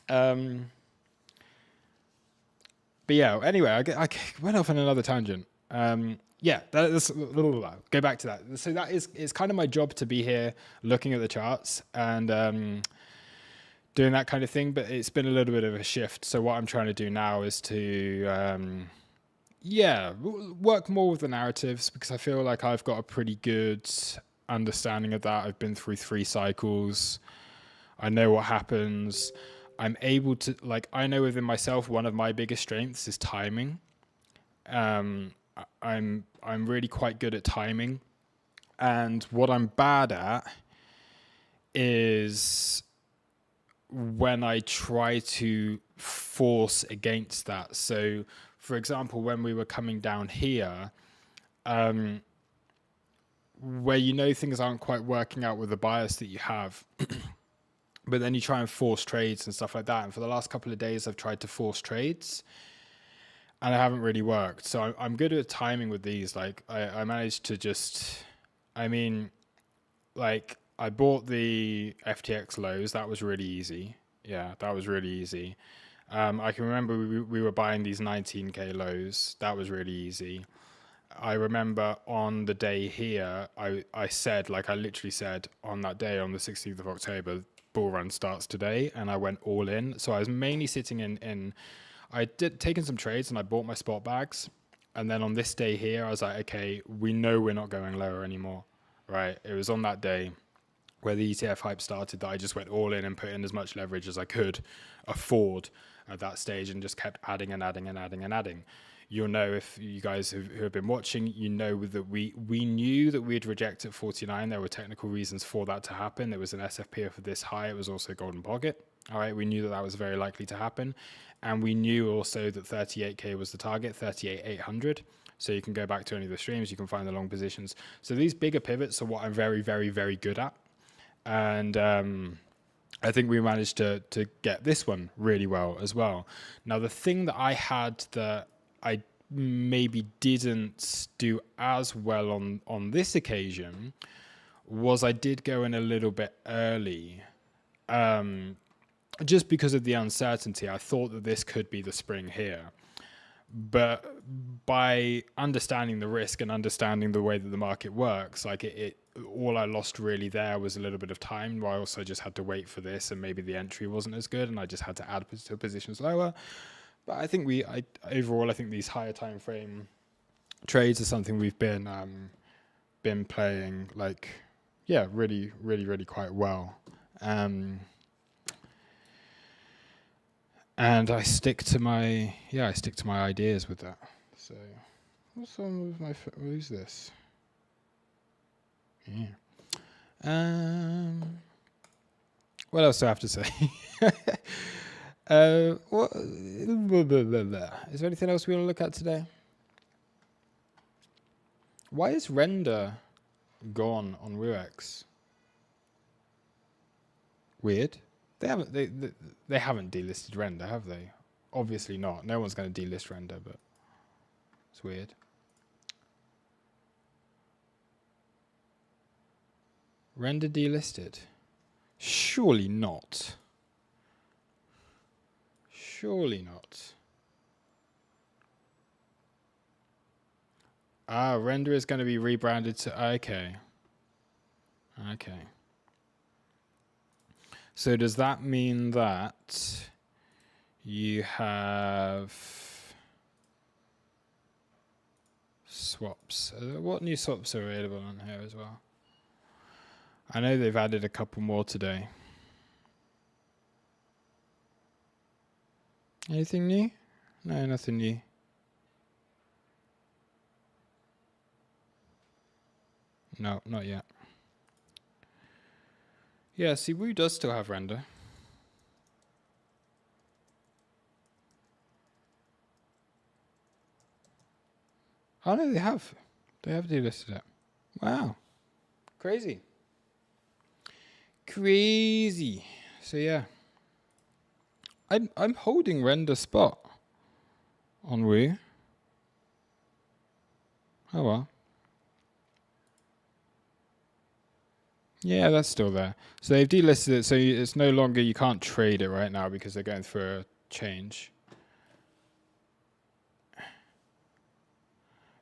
But yeah, anyway, I went off on another tangent. Yeah, that's go back to that. So it's kind of my job to be here looking at the charts and doing that kind of thing, but it's been a little bit of a shift. So what I'm trying to do now is to work more with the narratives, because I feel like I've got a pretty good understanding of that. I've been through 3 cycles. I know what happens. I'm able to, I know within myself, one of my biggest strengths is timing. I'm really quite good at timing. And what I'm bad at is when I try to force against that. So, for example, when we were coming down here, where things aren't quite working out with the bias that you have, but then you try and force trades and stuff like that. And for the last couple of days, I've tried to force trades and it haven't really worked. So I'm good at timing with these. I managed to I bought the FTX lows. That was really easy. Yeah, that was really easy. I can remember we were buying these 19K lows. That was really easy. I remember on the day here, I said, I literally said on that day, on the 16th of October, bull run starts today, and I went all in. So I was mainly sitting in I did taken some trades and I bought my spot bags. And then on this day here, I was like, okay, we know we're not going lower anymore, right? It was on that day where the ETF hype started that I just went all in and put in as much leverage as I could afford at that stage and just kept adding and adding and adding and adding. You'll know, if you guys who have been watching, you know that we knew that we'd reject at 49. There were technical reasons for that to happen. There was an SFP for this high. It was also golden pocket. All right, we knew that was very likely to happen. And we knew also that 38K was the target, 38,800. So you can go back to any of the streams. You can find the long positions. So these bigger pivots are what I'm very, very, very good at. And I think we managed to get this one really well as well. Now, the thing that I had that I maybe didn't do as well on this occasion was I did go in a little bit early, just because of the uncertainty. I thought that this could be the spring here, but by understanding the risk and understanding the way that the market works, all I lost really there was a little bit of time, where I also just had to wait for this, and maybe the entry wasn't as good and I just had to add positions lower. But I think overall, I think these higher time frame trades are something we've been playing really, really, really quite well. And I stick to my ideas with that. So what's on with my who's this? Yeah. What else do I have to say? What? Is there anything else we want to look at today? Why is render gone on WooX? Weird. They haven't delisted render, have they? Obviously not. No one's going to delist render, but it's weird. Render delisted? Surely not. Surely not. Render is going to be rebranded to... Okay. So does that mean that you have swaps? What new swaps are available on here as well? I know they've added a couple more today. Anything new? No, nothing new. No, not yet. Yeah, see, Woo does still have render. Oh no, they have. They have delisted it. Wow. Crazy. Crazy. So yeah. I'm holding render spot on Woo. Oh well. Yeah, that's still there. So they've delisted it, so it's no longer, you can't trade it right now because they're going through a change.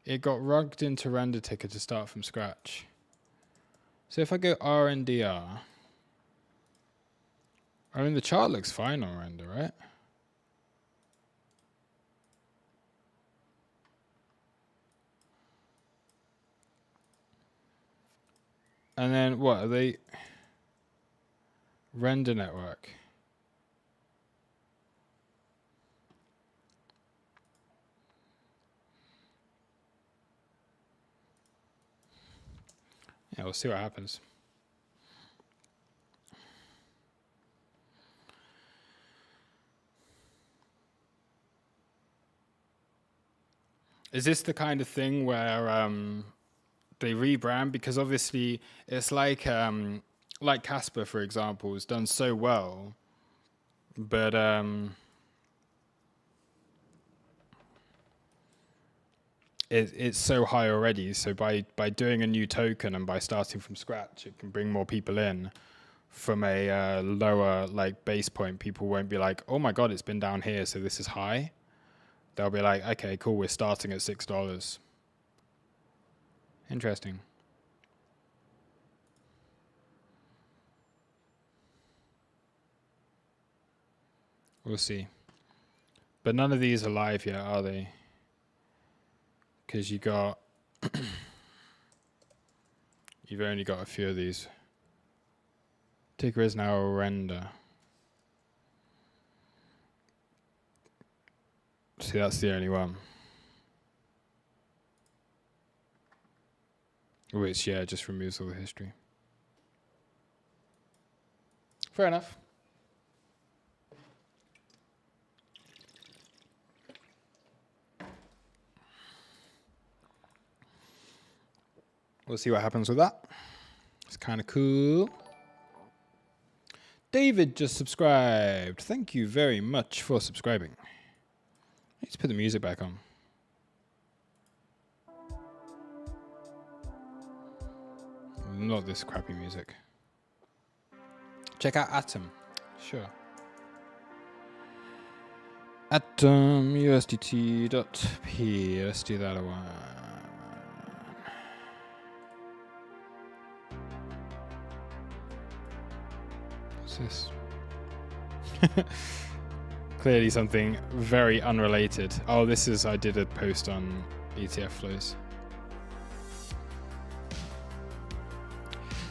It got rugged into render ticker to start from scratch. So if I go RNDR, I mean the chart looks fine on render, right? And then what are they? Render network. Yeah, we'll see what happens. Is this the kind of thing where they rebrand? Because obviously it's like Casper, for example, has done so well, but it's so high already. So by doing a new token and by starting from scratch, it can bring more people in from a lower like base point. People won't be like, oh my god, it's been down here, so this is high. They'll be like, okay, cool, we're starting at $6. Interesting. We'll see. But none of these are live yet, are they? Because you got you've only got a few of these. Ticker is now render. See, that's the only one. Which, yeah, just removes all the history. Fair enough. We'll see what happens with that. It's kind of cool. David just subscribed. Thank you very much for subscribing. Let's put the music back on. Not this crappy music. Check out Atom. Sure. Atom USDT.p. Let's do that a while. What's this? Clearly something very unrelated. Oh, this is, I did a post on ETF flows.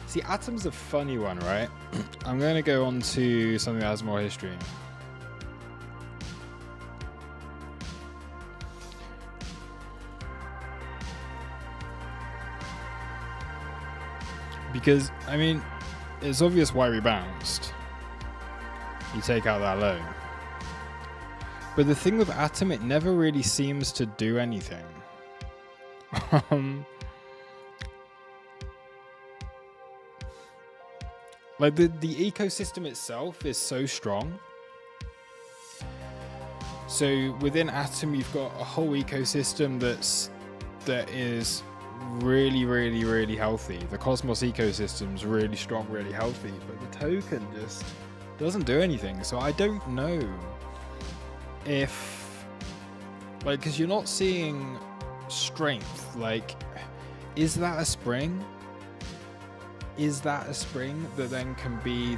See, Atom's a funny one, right? I'm going to go on to something that has more history. Because, I mean, it's obvious why we bounced. You take out that low. But the thing with Atom, it never really seems to do anything. Like the ecosystem itself is so strong. So within Atom, you've got a whole ecosystem that is really, really, really healthy. The Cosmos ecosystem's really strong, really healthy, but the token just doesn't do anything. So I don't know if, like, because you're not seeing strength. Like, is that a spring? Is that a spring that then can be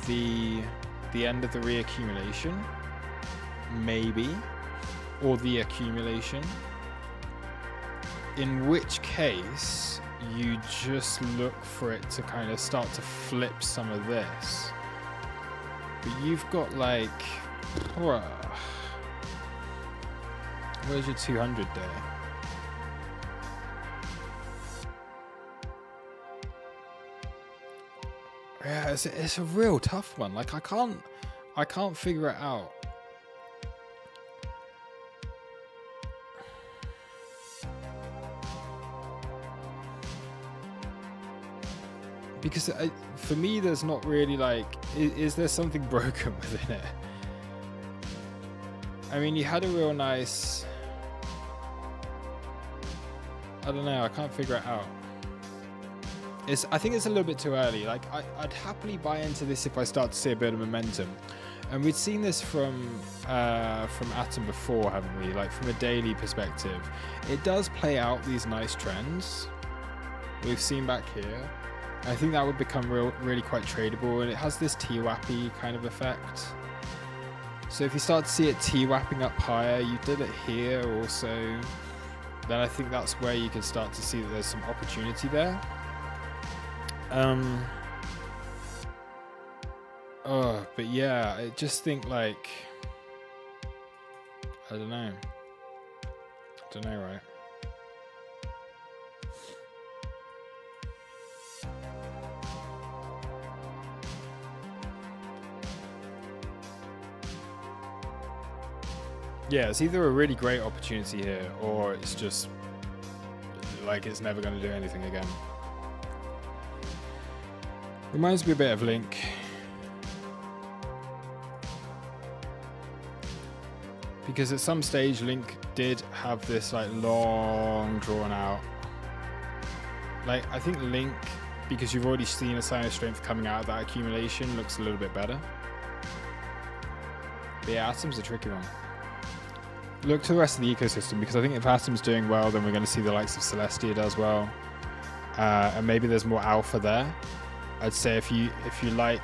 the end of the reaccumulation? Maybe. Or the accumulation. In which case, you just look for it to kind of start to flip some of this. But you've got like, where's your 200 day? Yeah, it's a real tough one. Like I can't figure it out. Because for me, there's not really like, is there something broken within it? I mean, you had a real nice, I don't know, I can't figure it out. I think it's a little bit too early. Like I'd happily buy into this if I start to see a bit of momentum. And we'd seen this from Atom before, haven't we? Like from a daily perspective, it does play out these nice trends we've seen back here. I think that would become really quite tradable, and it has this TWAP-y kind of effect. So if you start to see it TWAPing up higher, you did it here also, then I think that's where you can start to see that there's some opportunity there. But yeah, I just think like, I don't know, right? Yeah, it's either a really great opportunity here, or it's just like it's never going to do anything again. Reminds me a bit of Link. Because at some stage Link did have this like long drawn out. Like I think Link, because you've already seen a sign of strength coming out of that accumulation, looks a little bit better. But yeah, Atom's a tricky one. Look to the rest of the ecosystem, because I think if Atom's doing well, then we're going to see the likes of Celestia does well, and maybe there's more alpha there. I'd say if you like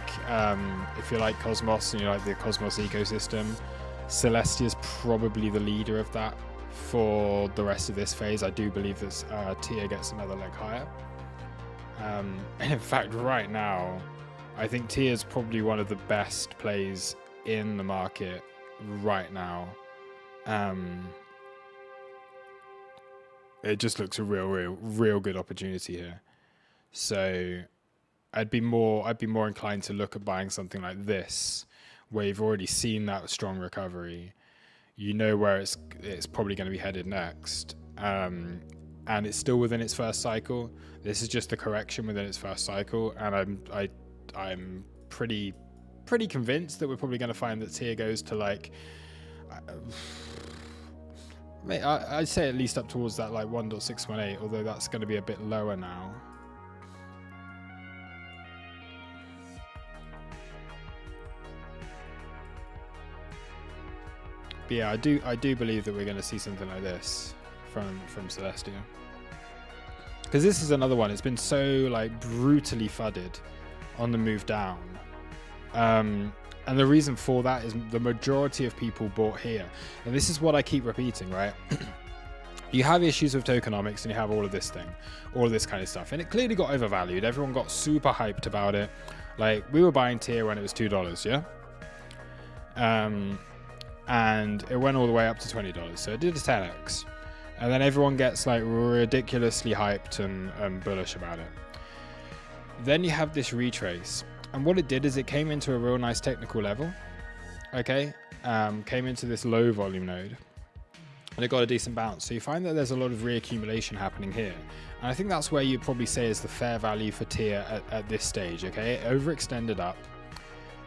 Cosmos and you like the Cosmos ecosystem, Celestia is probably the leader of that for the rest of this phase. I do believe that TIA gets another leg higher, and in fact, right now, I think TIA is probably one of the best plays in the market right now. It just looks a real good opportunity here. So I'd be more inclined to look at buying something like this, where you've already seen that strong recovery. You know where it's probably going to be headed next, and it's still within its first cycle. This is just the correction within its first cycle, and I'm pretty convinced that we're probably going to find that TIA goes to like. I'd say at least up towards that like 1.618, although that's going to be a bit lower now. But yeah, I do believe that we're going to see something like this from Celestia, because this is another one. It's been so like brutally fudded on the move down. And the reason for that is the majority of people bought here. And this is what I keep repeating, right? You have issues with tokenomics and you have all of this kind of stuff. And it clearly got overvalued. Everyone got super hyped about it. Like, we were buying tier when it was $2, yeah? And it went all the way up to $20. So it did a 10x. And then everyone gets like ridiculously hyped and bullish about it. Then you have this retrace. And what it did is it came into a real nice technical level, okay? Came into this low volume node, and it got a decent bounce. So you find that there's a lot of reaccumulation happening here. And I think that's where you'd probably say is the fair value for tier at this stage, okay? It overextended up,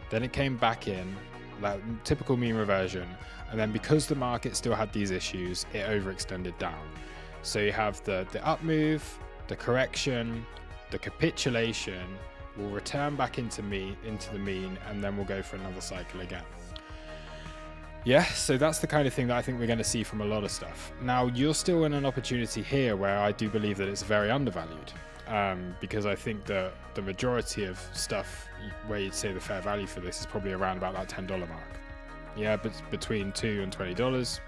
then it came back in, like typical mean reversion, and then because the market still had these issues, it overextended down. So you have the up move, the correction, the capitulation, will return back into the mean, and then we'll go for another cycle again. Yeah, so that's the kind of thing that I think we're going to see from a lot of stuff. Now, you're still in an opportunity here where I do believe that it's very undervalued, because I think that the majority of stuff where you'd say the fair value for this is probably around about that $10 mark. Yeah, but between $2 and $20,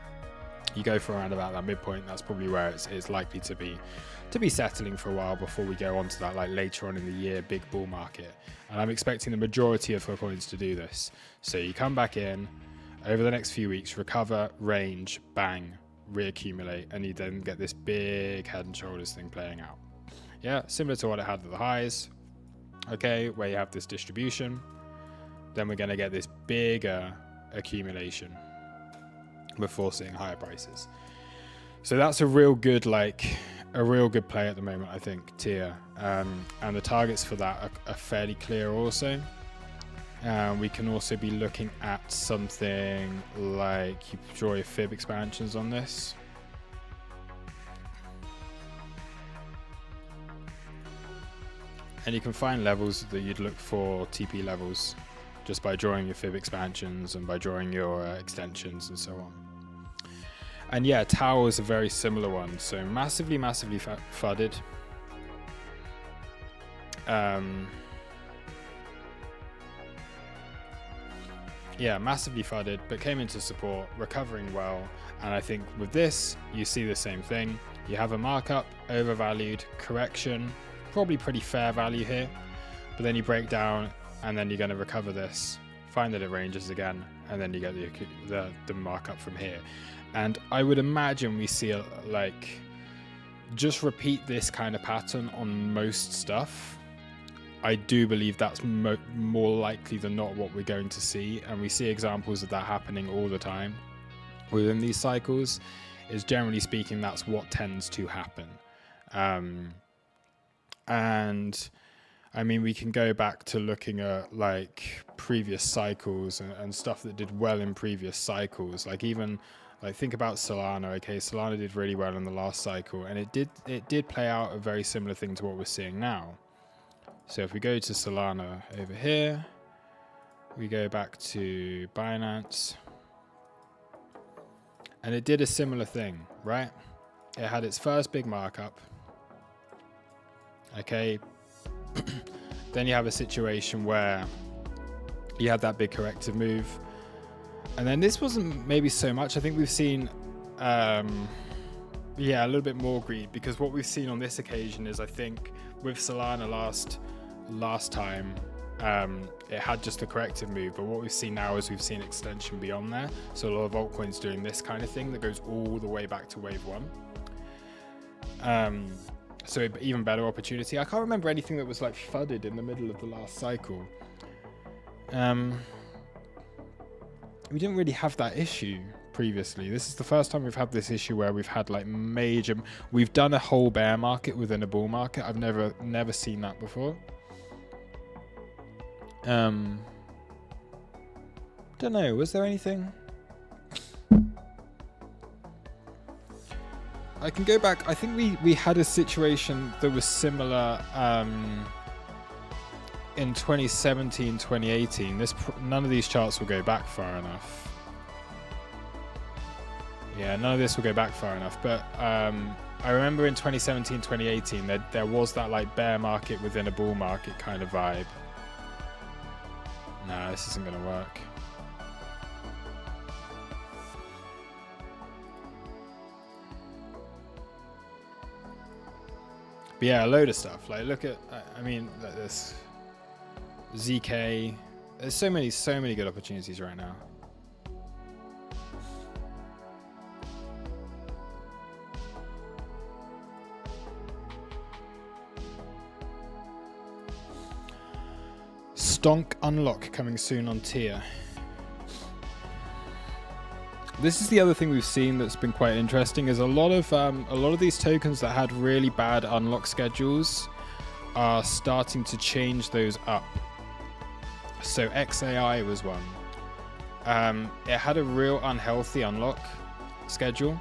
you go for around about that midpoint. That's probably where it's likely to be settling for a while before we go on to that like later on in the year big bull market. And I'm expecting the majority of coins to do this. So you come back in over the next few weeks, recover, range, bang, reaccumulate, and you then get this big head and shoulders thing playing out. Yeah, similar to what it had at the highs. okay, where you have this distribution, then we're going to get this bigger accumulation before seeing higher prices. So that's a real good play at the moment, I think, tier. And the targets for that are fairly clear also. We can also be looking at something like, you draw your fib expansions on this. And you can find levels that you'd look for, TP levels, just by drawing your fib expansions and by drawing your extensions and so on. And yeah, Tower is a very similar one. So massively fudded. Yeah, massively fudded, but came into support, recovering well. And I think with this, you see the same thing. You have a markup, overvalued, correction, probably pretty fair value here, but then you break down and then you're going to recover this, find that it ranges again, and then you get the markup from here. And I would imagine we see just repeat this kind of pattern on most stuff. I do believe that's more likely than not what we're going to see, and we see examples of that happening all the time within these cycles. Is generally speaking, that's what tends to happen. And I mean, we can go back to looking at like previous cycles and stuff that did well in previous cycles. Like even like think about Solana. Okay, Solana did really well in the last cycle, and it did play out a very similar thing to what we're seeing now. So if we go to Solana over here, we go back to Binance, and it did a similar thing, right? It had its first big markup. Okay, then you have a situation where you had that big corrective move, and then this wasn't maybe so much. I think we've seen a little bit more greed, because what we've seen on this occasion is, I think with Solana last time, it had just a corrective move, but what we've seen now is we've seen extension beyond there. So a lot of altcoins doing this kind of thing that goes all the way back to wave one. So even better opportunity. I can't remember anything that was like fudded in the middle of the last cycle. We didn't really have that issue previously. This is the first time we've had this issue where we've had like we've done a whole bear market within a bull market. I've never seen that before. Don't know, was there anything? I can go back. I think we had a situation that was similar in 2017, 2018. None of these charts will go back far enough. Yeah, none of this will go back far enough. But I remember in 2017, 2018, there was that like bear market within a bull market kind of vibe. No, this isn't going to work. But yeah, a load of stuff. Like, look at, I mean, like this ZK. There's so many good opportunities right now. Stonk unlock coming soon on tier. This is the other thing we've seen that's been quite interesting, is a lot of these tokens that had really bad unlock schedules are starting to change those up. So XAI was one. It had a real unhealthy unlock schedule,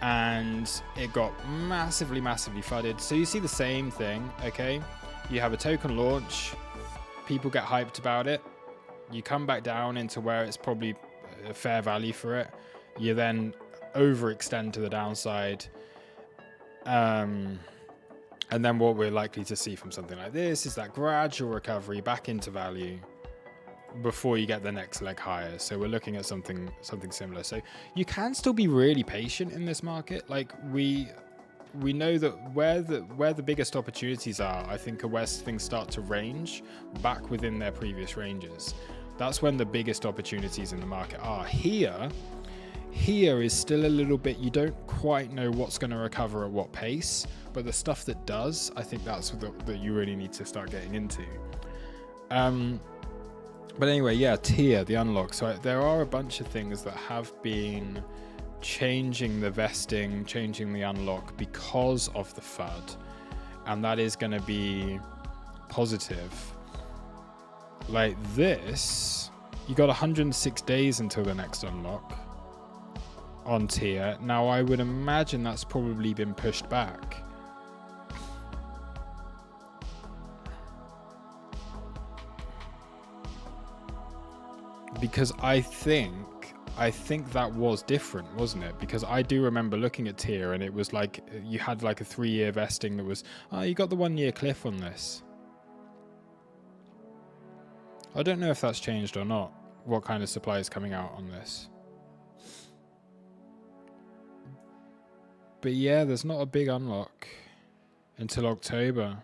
and it got massively fudded. So you see the same thing, okay? You have a token launch, people get hyped about it, you come back down into where it's probably a fair value for it, you then overextend to the downside, and then what we're likely to see from something like this is that gradual recovery back into value before you get the next leg higher. So we're looking at something similar. So you can still be really patient in this market. Like we know that where the biggest opportunities are, I think, are where things start to range back within their previous ranges. That's when the biggest opportunities in the market are. Here here is still a little bit, you don't quite know what's going to recover at what pace, but the stuff that does, I think that's that you really need to start getting into. But anyway, yeah, tier, the unlock. So there are a bunch of things that have been changing the vesting, changing the unlock because of the FUD, and that is going to be positive. Like this, you got 106 days until the next unlock on tier. Now I would imagine that's probably been pushed back. Because I think that was different, wasn't it? Because I do remember looking at tier and it was like you had like a 3-year vesting that was, oh, you got the 1-year cliff on this. I don't know if that's changed or not, what kind of supply is coming out on this. But yeah, there's not a big unlock until October.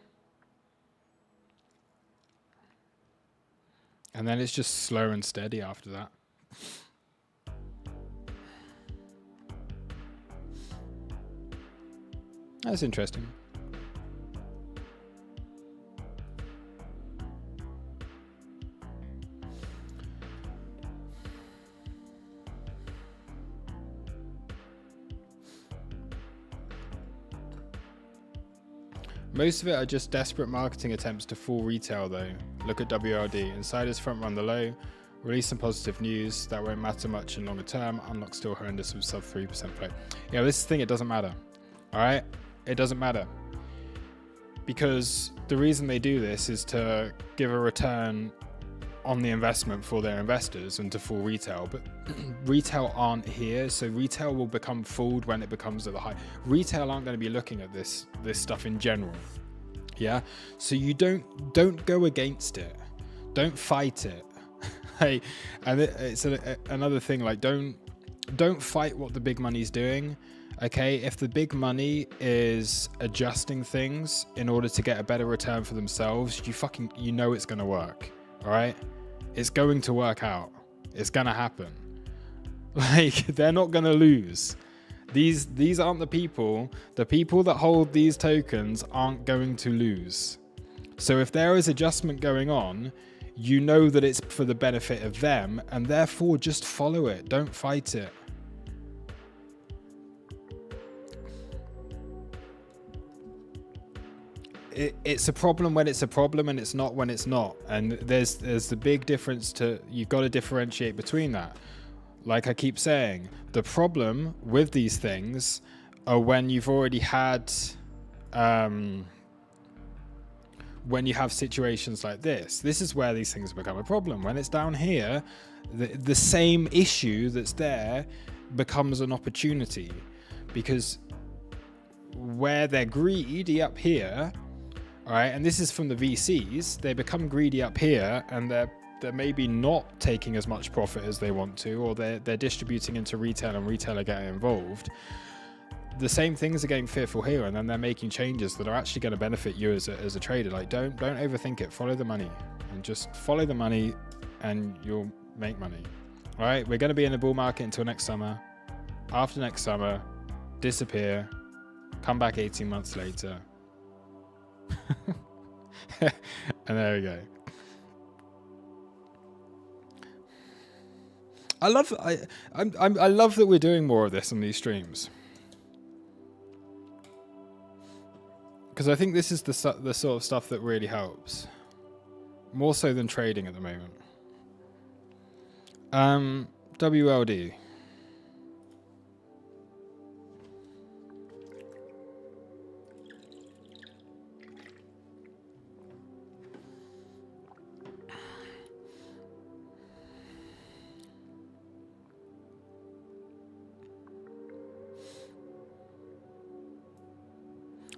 And then it's just slow and steady after that. That's interesting. Most of it are just desperate marketing attempts to fool retail though. Look at WLD. Insiders front run the low, release some positive news. That won't matter much in longer term. Unlock still horrendous with sub 3% float. Yeah, this is the thing, it doesn't matter. Alright? It doesn't matter. Because the reason they do this is to give a return on the investment for their investors and to fool retail. But retail aren't here, so retail will become fooled when it becomes at the high. Retail aren't going to be looking at this stuff in general. Yeah, so you don't go against it, don't fight it. Hey, and it's another thing, like don't fight what the big money's doing. Okay, if the big money is adjusting things in order to get a better return for themselves, you know it's going to work. All right, it's going to work out. It's going to happen. Like, they're not going to lose. These aren't the people that hold these tokens aren't going to lose. So if there is adjustment going on, you know that it's for the benefit of them, and therefore just follow it. Don't fight it. It's a problem when it's a problem, and it's not when it's not. And there's the big difference to, you've got to differentiate between that. Like I keep saying, the problem with these things are when you've already had, when you have situations like this. This is where these things become a problem. When it's down here, the same issue that's there becomes an opportunity, because where they're greedy up here, all right, and this is from the VCs, they become greedy up here, and they're maybe not taking as much profit as they want to, or they're distributing into retail and retail are getting involved. The same things are getting fearful here, and then they're making changes that are actually going to benefit you as a trader. Like, don't overthink it. Follow the money, and just follow the money, and you'll make money. All right, we're going to be in a bull market until next summer. After next summer, disappear, come back 18 months later. And there we go. I love that we're doing more of this on these streams, because I think this is the sort of stuff that really helps, more so than trading at the moment. WLD.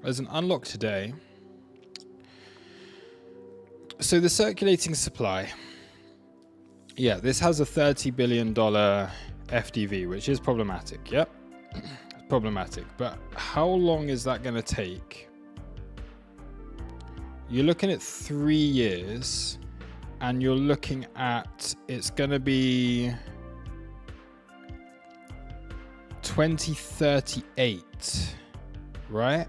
There's an unlock today. So the circulating supply, yeah, this has a $30 billion FDV, which is problematic. Yep, it's problematic. But how long is that going to take? You're looking at 3 years, and you're looking at, it's going to be 2038, right?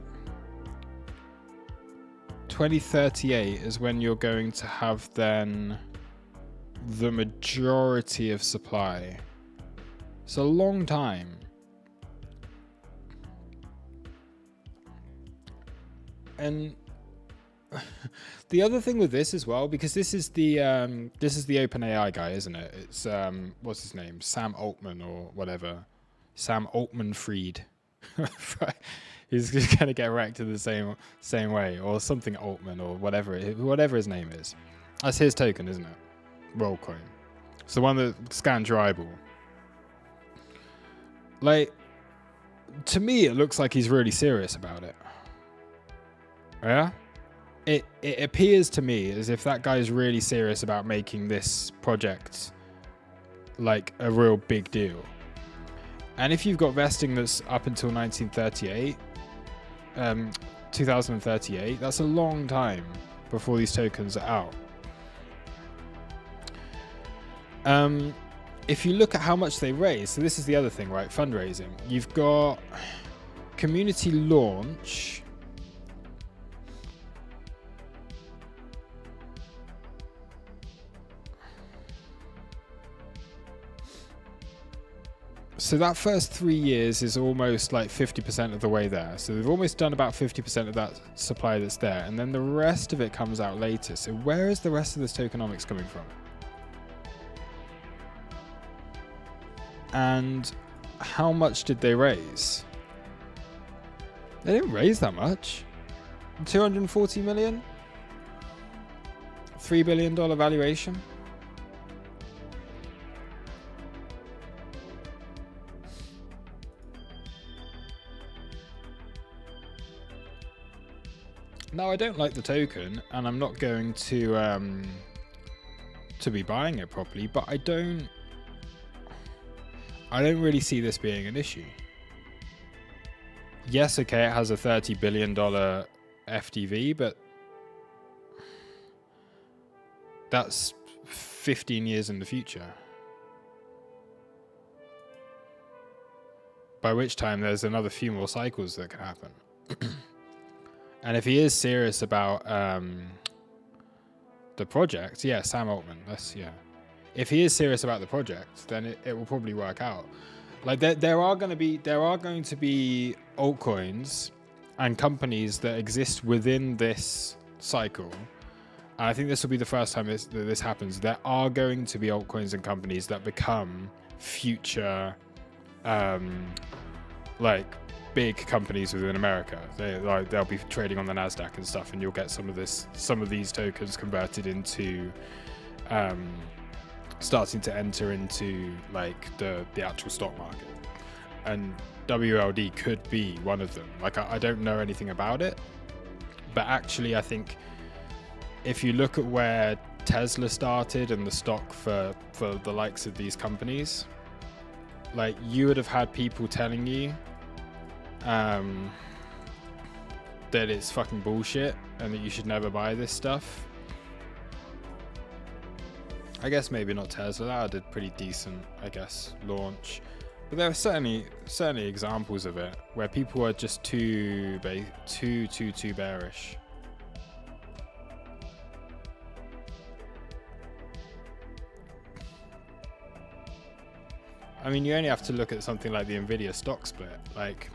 2038 is when you're going to have then the majority of supply. It's a long time. And the other thing with this as well, because this is the OpenAI guy, isn't it? It's what's his name? Sam Altman or whatever. Sam Altman-Fried. He's just gonna get wrecked in the same way, or something Altman or whatever his name is. That's his token, isn't it? Rollcoin. It's the one that scans your eyeball. Like, to me, it looks like he's really serious about it. Yeah? It appears to me as if that guy is really serious about making this project like a real big deal. And if you've got vesting that's up until 2038, that's a long time before these tokens are out. If you look at how much they raise, so this is the other thing, right? Fundraising. You've got community launch. So that first 3 years is almost like 50% of the way there. So they've almost done about 50% of that supply that's there. And then the rest of it comes out later. So where is the rest of this tokenomics coming from? And how much did they raise? They didn't raise that much. 240 million? $3 billion valuation? Now, I don't like the token, and I'm not going to be buying it properly, but I don't really see this being an issue. Yes, okay, it has a $30 billion FTV, but that's 15 years in the future. By which time there's another few more cycles that can happen. And if he is serious about the project, yeah, Sam Altman, if he is serious about the project, then it will probably work out. Like there are going to be altcoins and companies that exist within this cycle. And I think this will be the first time that this happens. There are going to be altcoins and companies that become future, like big companies within America. They'll be trading on the Nasdaq and stuff, and you'll get some of these tokens converted into, starting to enter into like the actual stock market. And WLD could be one of them. Like I don't know anything about it, but actually I think if you look at where Tesla started and the stock for the likes of these companies, like you would have had people telling you that it's fucking bullshit and that you should never buy this stuff. I guess maybe not Tesla. That did pretty decent, I guess, launch. But there are certainly examples of it where people are just too bearish. I mean, you only have to look at something like the Nvidia stock split. Like,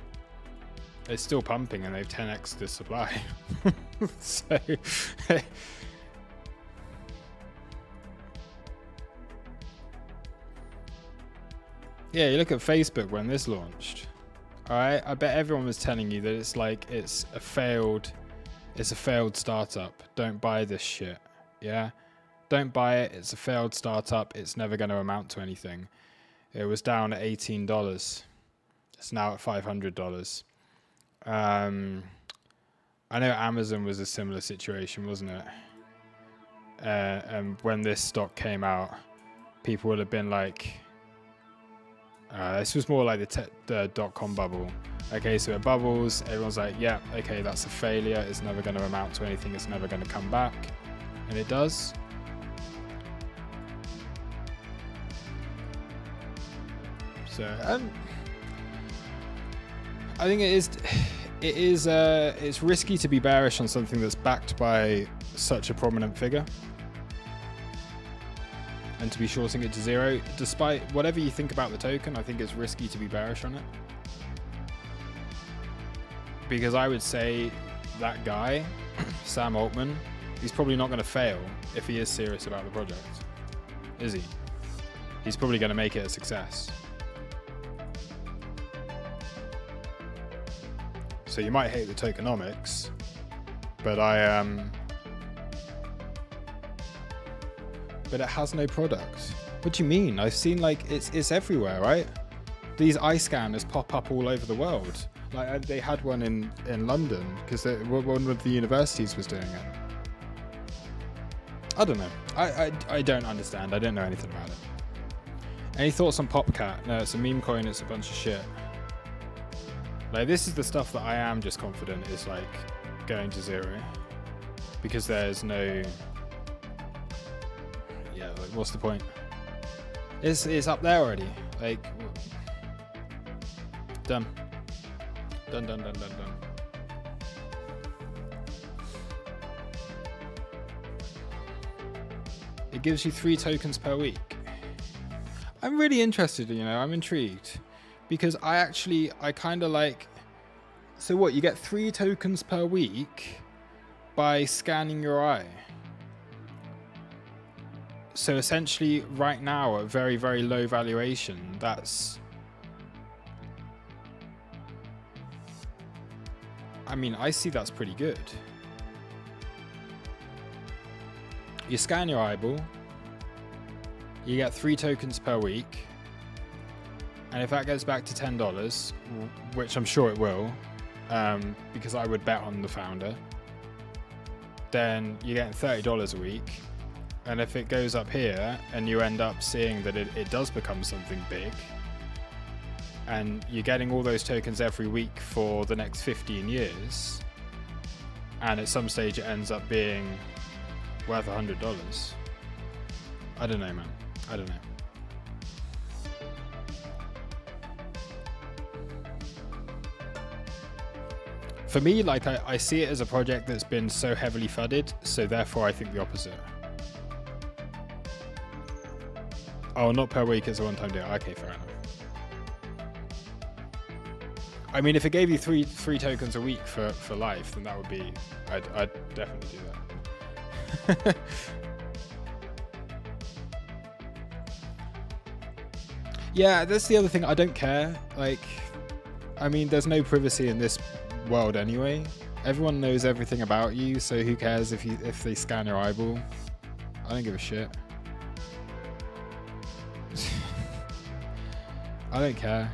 it's still pumping and they've 10x the supply. So yeah, you look at Facebook when this launched. All right, I bet everyone was telling you that it's a failed startup. Don't buy this shit. Yeah, don't buy it. It's a failed startup. It's never going to amount to anything. It was down at $18. It's now at $500. I know Amazon was a similar situation, wasn't it? And when this stock came out, people would have been like, this was more like the dot-com bubble. Okay, so it bubbles. Everyone's like, yeah, okay, that's a failure. It's never going to amount to anything. It's never going to come back. And it does. So, I think it's risky to be bearish on something that's backed by such a prominent figure and to be shorting it to zero. Despite whatever you think about the token, I think it's risky to be bearish on it. Because I would say that guy, Sam Altman, he's probably not going to fail if he is serious about the project, is he? He's probably going to make it a success. So you might hate the tokenomics, but but it has no product. What do you mean? I've seen like it's everywhere, right? These eye scanners pop up all over the world. Like they had one in London because one of the universities was doing it. I don't know. I don't understand. I don't know anything about it. Any thoughts on Popcat? No, it's a meme coin. It's a bunch of shit. Like this is the stuff that I am just confident is like going to zero because there's no. Yeah, like what's the point? It's up there already. Like done. Done. It gives you 3 tokens per week. I'm really interested, you know, I'm intrigued because I kind of like, so what, you get 3 tokens per week by scanning your eye. So essentially right now at very, very low valuation, I mean, I see that's pretty good. You scan your eyeball, you get 3 tokens per week, and if that goes back to $10, which I'm sure it will, because I would bet on the founder, then you're getting $30 a week. And if it goes up here and you end up seeing that it does become something big, and you're getting all those tokens every week for the next 15 years, and at some stage it ends up being worth $100. I don't know, man. I don't know. For me, like I see it as a project that's been so heavily fudded, so therefore I think the opposite. Oh, not per week, it's a one-time deal. Okay, fair enough. I mean, if it gave you three tokens a week for life, then that would be, I'd definitely do that. Yeah, that's the other thing. I don't care. Like, I mean, there's no privacy in this world anyway. Everyone knows everything about you, so who cares if they scan your eyeball? I don't give a shit. I don't care.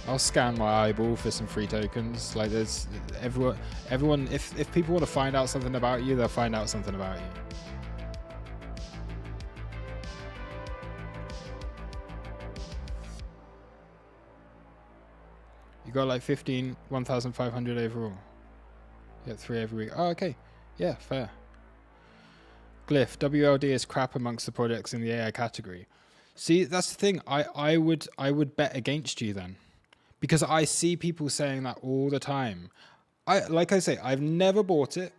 I'll scan my eyeball for some free tokens. Like, there's everyone. If people want to find out something about you, they'll find out something about you. You got like 1,500 overall. You get 3 every week. Oh, okay. Yeah, fair. Glyph, WLD is crap amongst the projects in the AI category. See, that's the thing. I would bet against you then, because I see people saying that all the time. Like I say, I've never bought it.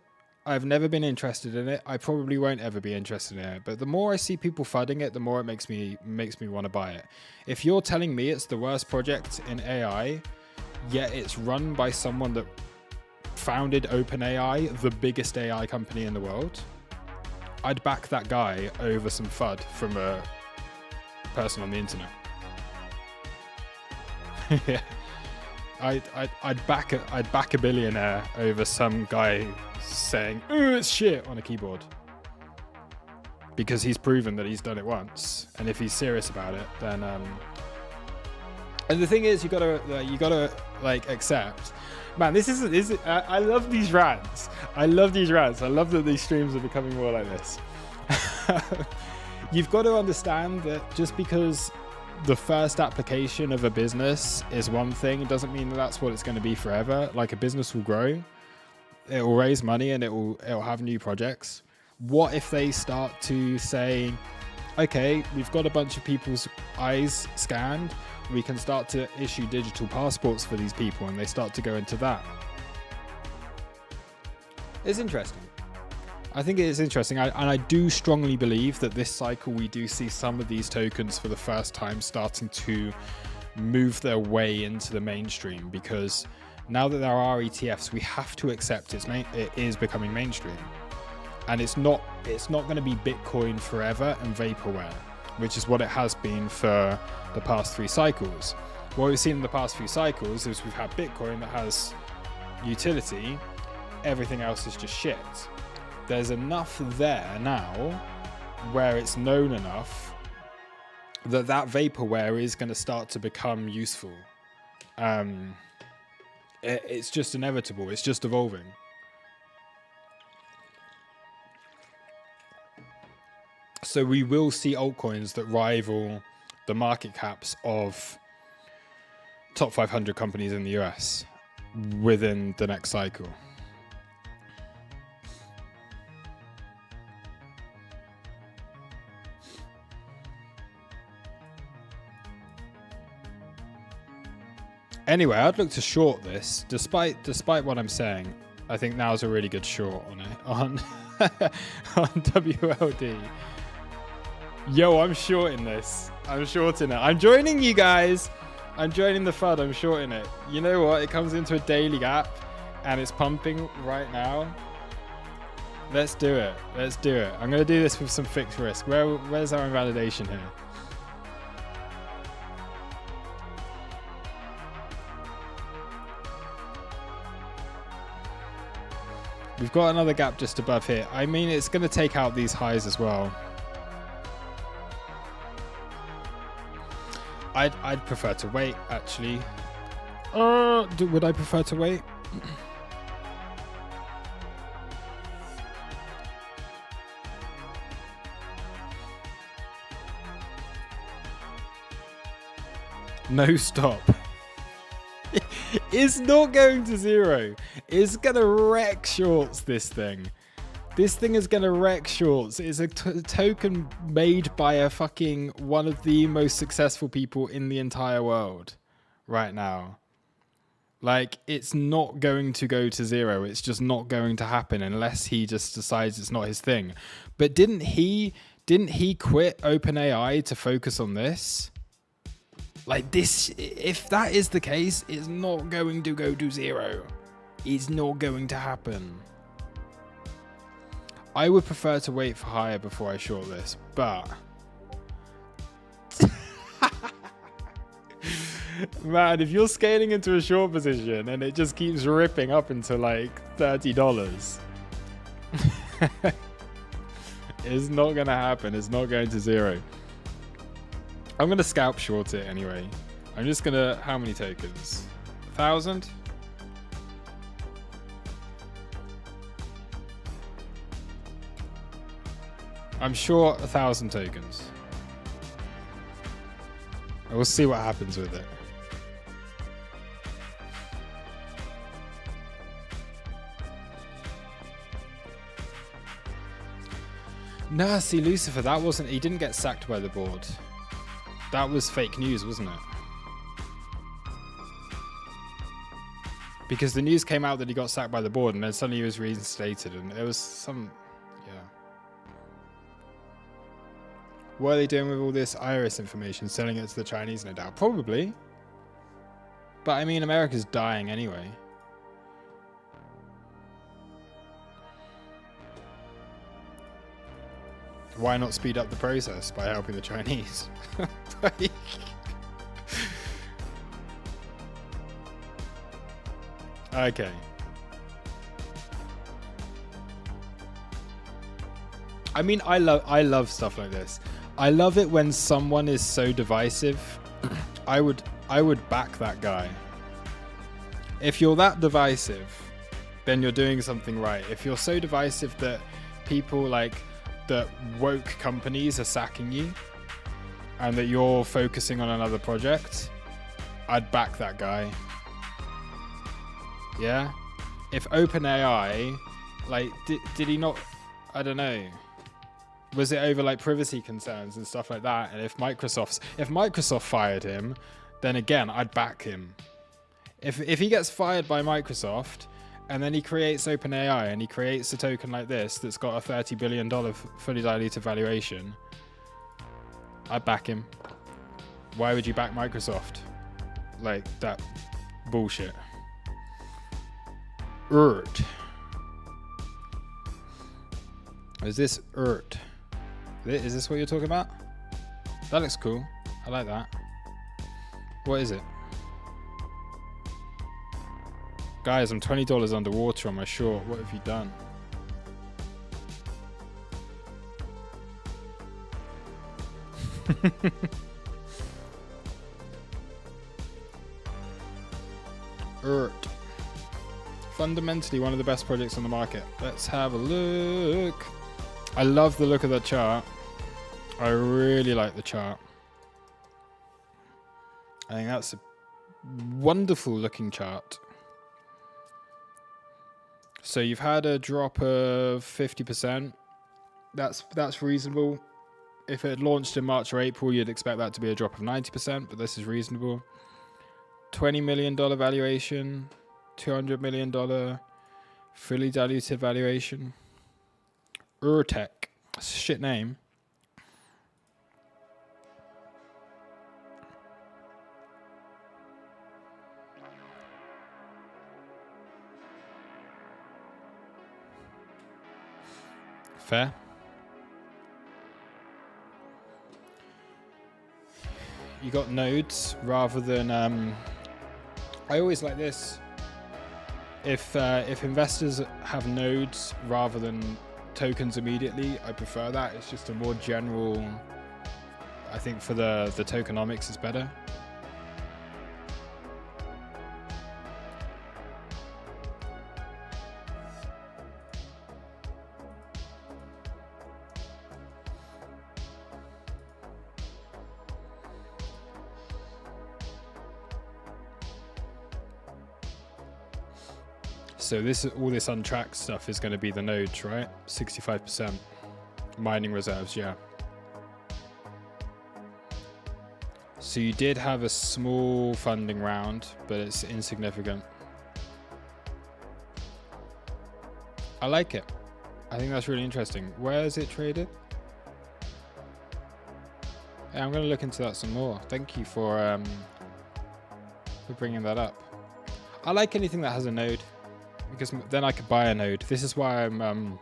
I've never been interested in it. I probably won't ever be interested in it. But the more I see people fudding it, the more it makes me want to buy it. If you're telling me it's the worst project in AI, yet it's run by someone that founded OpenAI, the biggest AI company in the world, I'd back that guy over some FUD from a person on the internet. Yeah, I'd back a billionaire over some guy saying, "Ooh, it's shit" on a keyboard, because he's proven that he's done it once, and if he's serious about it, then and the thing is, you gotta like accept. Man, this is I love these rants. I love these rants. I love that these streams are becoming more like this. You've got to understand that just because the first application of a business is one thing, it doesn't mean that that's what it's going to be forever. Like, a business will grow, it will raise money, and it will have new projects. What if they start to say, okay, we've got a bunch of people's eyes scanned. We can start to issue digital passports for these people, and they start to go into that. It's interesting. I think it is interesting. And I do strongly believe that this cycle, we do see some of these tokens for the first time starting to move their way into the mainstream, because now that there are ETFs, we have to accept it is becoming mainstream. And it's not going to be Bitcoin forever and vaporware, which is what it has been for the past 3 cycles. What we've seen in the past few cycles is we've had Bitcoin that has utility, everything else is just shit. There's enough there now where it's known enough that vaporware is going to start to become useful. It's just inevitable. It's just evolving. So we will see altcoins that rival the market caps of top 500 companies in the US within the next cycle. Anyway, I'd look to short this. Despite what I'm saying, I think now's a really good short on it on WLD. Yo, I'm shorting this. I'm shorting it. I'm joining you guys. I'm joining the FUD. I'm shorting it. You know what? It comes into a daily gap and it's pumping right now. Let's do it. Let's do it. I'm going to do this with some fixed risk. Where's our invalidation here? We've got another gap just above here. I mean, it's going to take out these highs as well. I'd prefer to wait, actually. Would I prefer to wait? No stop. It's not going to zero. It's gonna wreck shorts, this thing. This thing is gonna wreck shorts. It's a token made by a fucking one of the most successful people in the entire world right now. Like, it's not going to go to zero. It's just not going to happen unless he just decides it's not his thing. But didn't he quit OpenAI to focus on this? Like, this, if that is the case, it's not going to go to zero. It's not going to happen. I would prefer to wait for higher before I short this, but man, if you're scaling into a short position and it just keeps ripping up into like $30, it's not going to happen. It's not going to zero. I'm going to scalp short it anyway. I'm just going to, how many tokens? 1,000? I'm short 1,000 tokens. We'll see what happens with it. Nah, see, Lucifer, that wasn't, he didn't get sacked by the board. That was fake news, wasn't it? Because the news came out that he got sacked by the board and then suddenly he was reinstated and there was some, yeah. What are they doing with all this iris information? Selling it to the Chinese, no doubt. Probably. But I mean, America's dying anyway. Why not speed up the process by helping the Chinese? Okay. I mean, I love stuff like this. I love it when someone is so divisive. I would back that guy. If you're that divisive, then you're doing something right. If you're so divisive that people like that woke companies are sacking you and that you're focusing on another project, I'd back that guy. Yeah? If OpenAI, like, did he not, I don't know. Was it over like privacy concerns and stuff like that? And if Microsoft fired him, then again, I'd back him. If he gets fired by Microsoft and then he creates OpenAI and he creates a token like this that's got a $30 billion fully diluted valuation, I'd back him. Why would you back Microsoft? Like that bullshit. ERT. Is this ERT? Is this what you're talking about? That looks cool. I like that. What is it? Guys, I'm $20 underwater on my short. What have you done? ERT. Fundamentally one of the best projects on the market. Let's have a look. I love the look of that chart. I really like the chart. I think that's a wonderful looking chart. So you've had a drop of 50%. That's reasonable. If it had launched in March or April, you'd expect that to be a drop of 90%, but this is reasonable. $20 million valuation, $200 million fully diluted valuation. Urtech, shit name. Fair. You got nodes rather than I always like this. If investors have nodes rather than tokens immediately, I prefer that. It's just a more general, I think for the tokenomics it's better. So all this untracked stuff is going to be the nodes, right? 65% mining reserves, yeah. So you did have a small funding round, but it's insignificant. I like it. I think that's really interesting. Where is it traded? Yeah, I'm going to look into that some more. Thank you for bringing that up. I like anything that has a node, because then I could buy a node. This is why I'm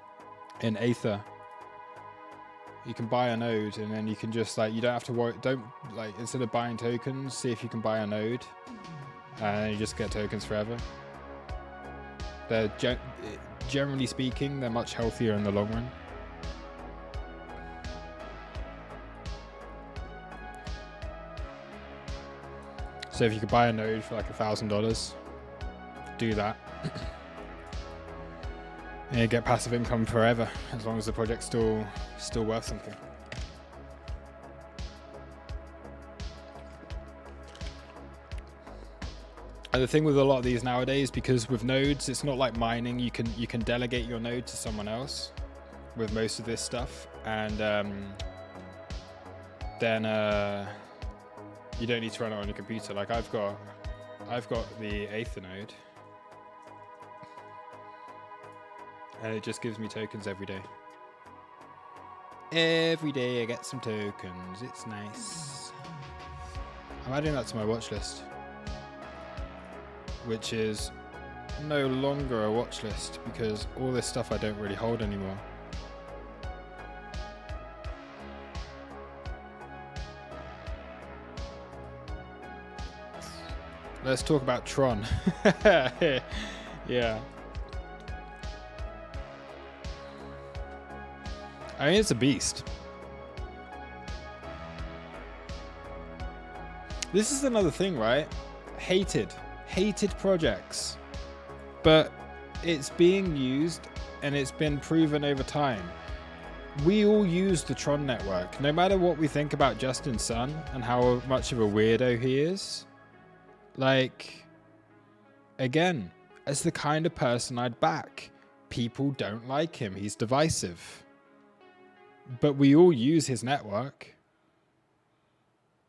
in Aether. You can buy a node, and then you can just you don't have to worry. Instead of buying tokens, see if you can buy a node, and you just get tokens forever. They're generally speaking, they're much healthier in the long run. So if you could buy a node for like $1,000, do that. And you get passive income forever, as long as the project's still worth something. And the thing with a lot of these nowadays, because with nodes, it's not like mining. You can delegate your node to someone else with most of this stuff, and then you don't need to run it on your computer. Like I've got the Aether node. And it just gives me tokens every day. Every day I get some tokens. It's nice. I'm adding that to my watch list, which is no longer a watch list because all this stuff I don't really hold anymore. Let's talk about Tron. Yeah. I mean, it's a beast. This is another thing, right? Hated projects. But it's being used and it's been proven over time. We all use the Tron network. No matter what we think about Justin Sun and how much of a weirdo he is. Like, again, as the kind of person I'd back. People don't like him. He's divisive. but we all use his network.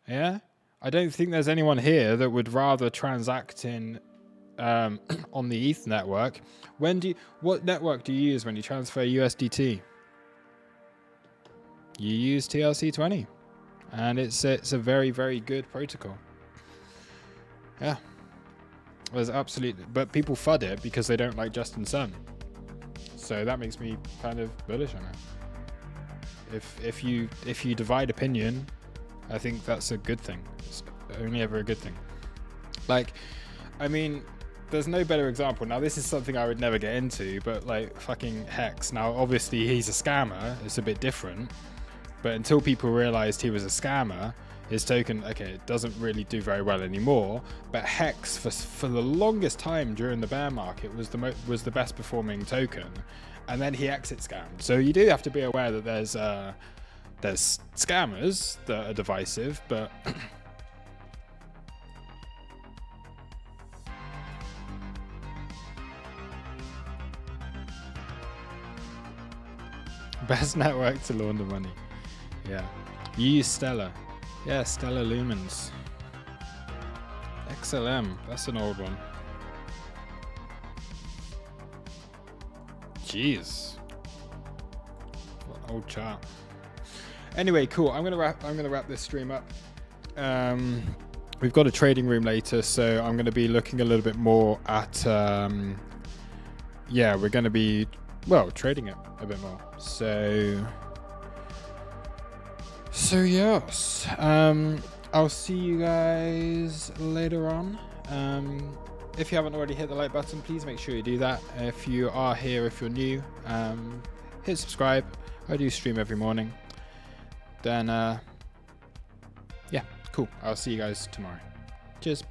Yeah, I don't think there's anyone here that would rather transact in on the ETH network. What network do you use when you transfer USDT? You use TRC20, and it's a very, very good protocol. Yeah, there's absolutely, but people FUD it because they don't like Justin Sun. So that makes me kind of bullish on it. If you divide opinion, I think that's a good thing. It's only ever a good thing. Like, I mean, there's no better example. Now, this is something I would never get into, but like fucking Hex. Now, obviously, he's a scammer. It's a bit different. But until people realized he was a scammer, his token, okay, it doesn't really do very well anymore. But Hex, for the longest time during the bear market, was the best performing token. And then he exit scammed. So you do have to be aware that there's scammers that are divisive, but best network to launder money. Yeah. You use Stellar. Yeah, Stellar Lumens. XLM. That's an old one. Jeez. What an old chart. Anyway, cool. I'm gonna wrap this stream up. We've got a trading room later, so I'm gonna be looking a little bit more at yeah, we're gonna be trading it a bit more. So yes. I'll see you guys later on. If you haven't already hit the like button, please make sure you do that. If you are here, if you're new, hit subscribe. I do stream every morning. Then yeah, cool. I'll see you guys tomorrow. Cheers. Bye.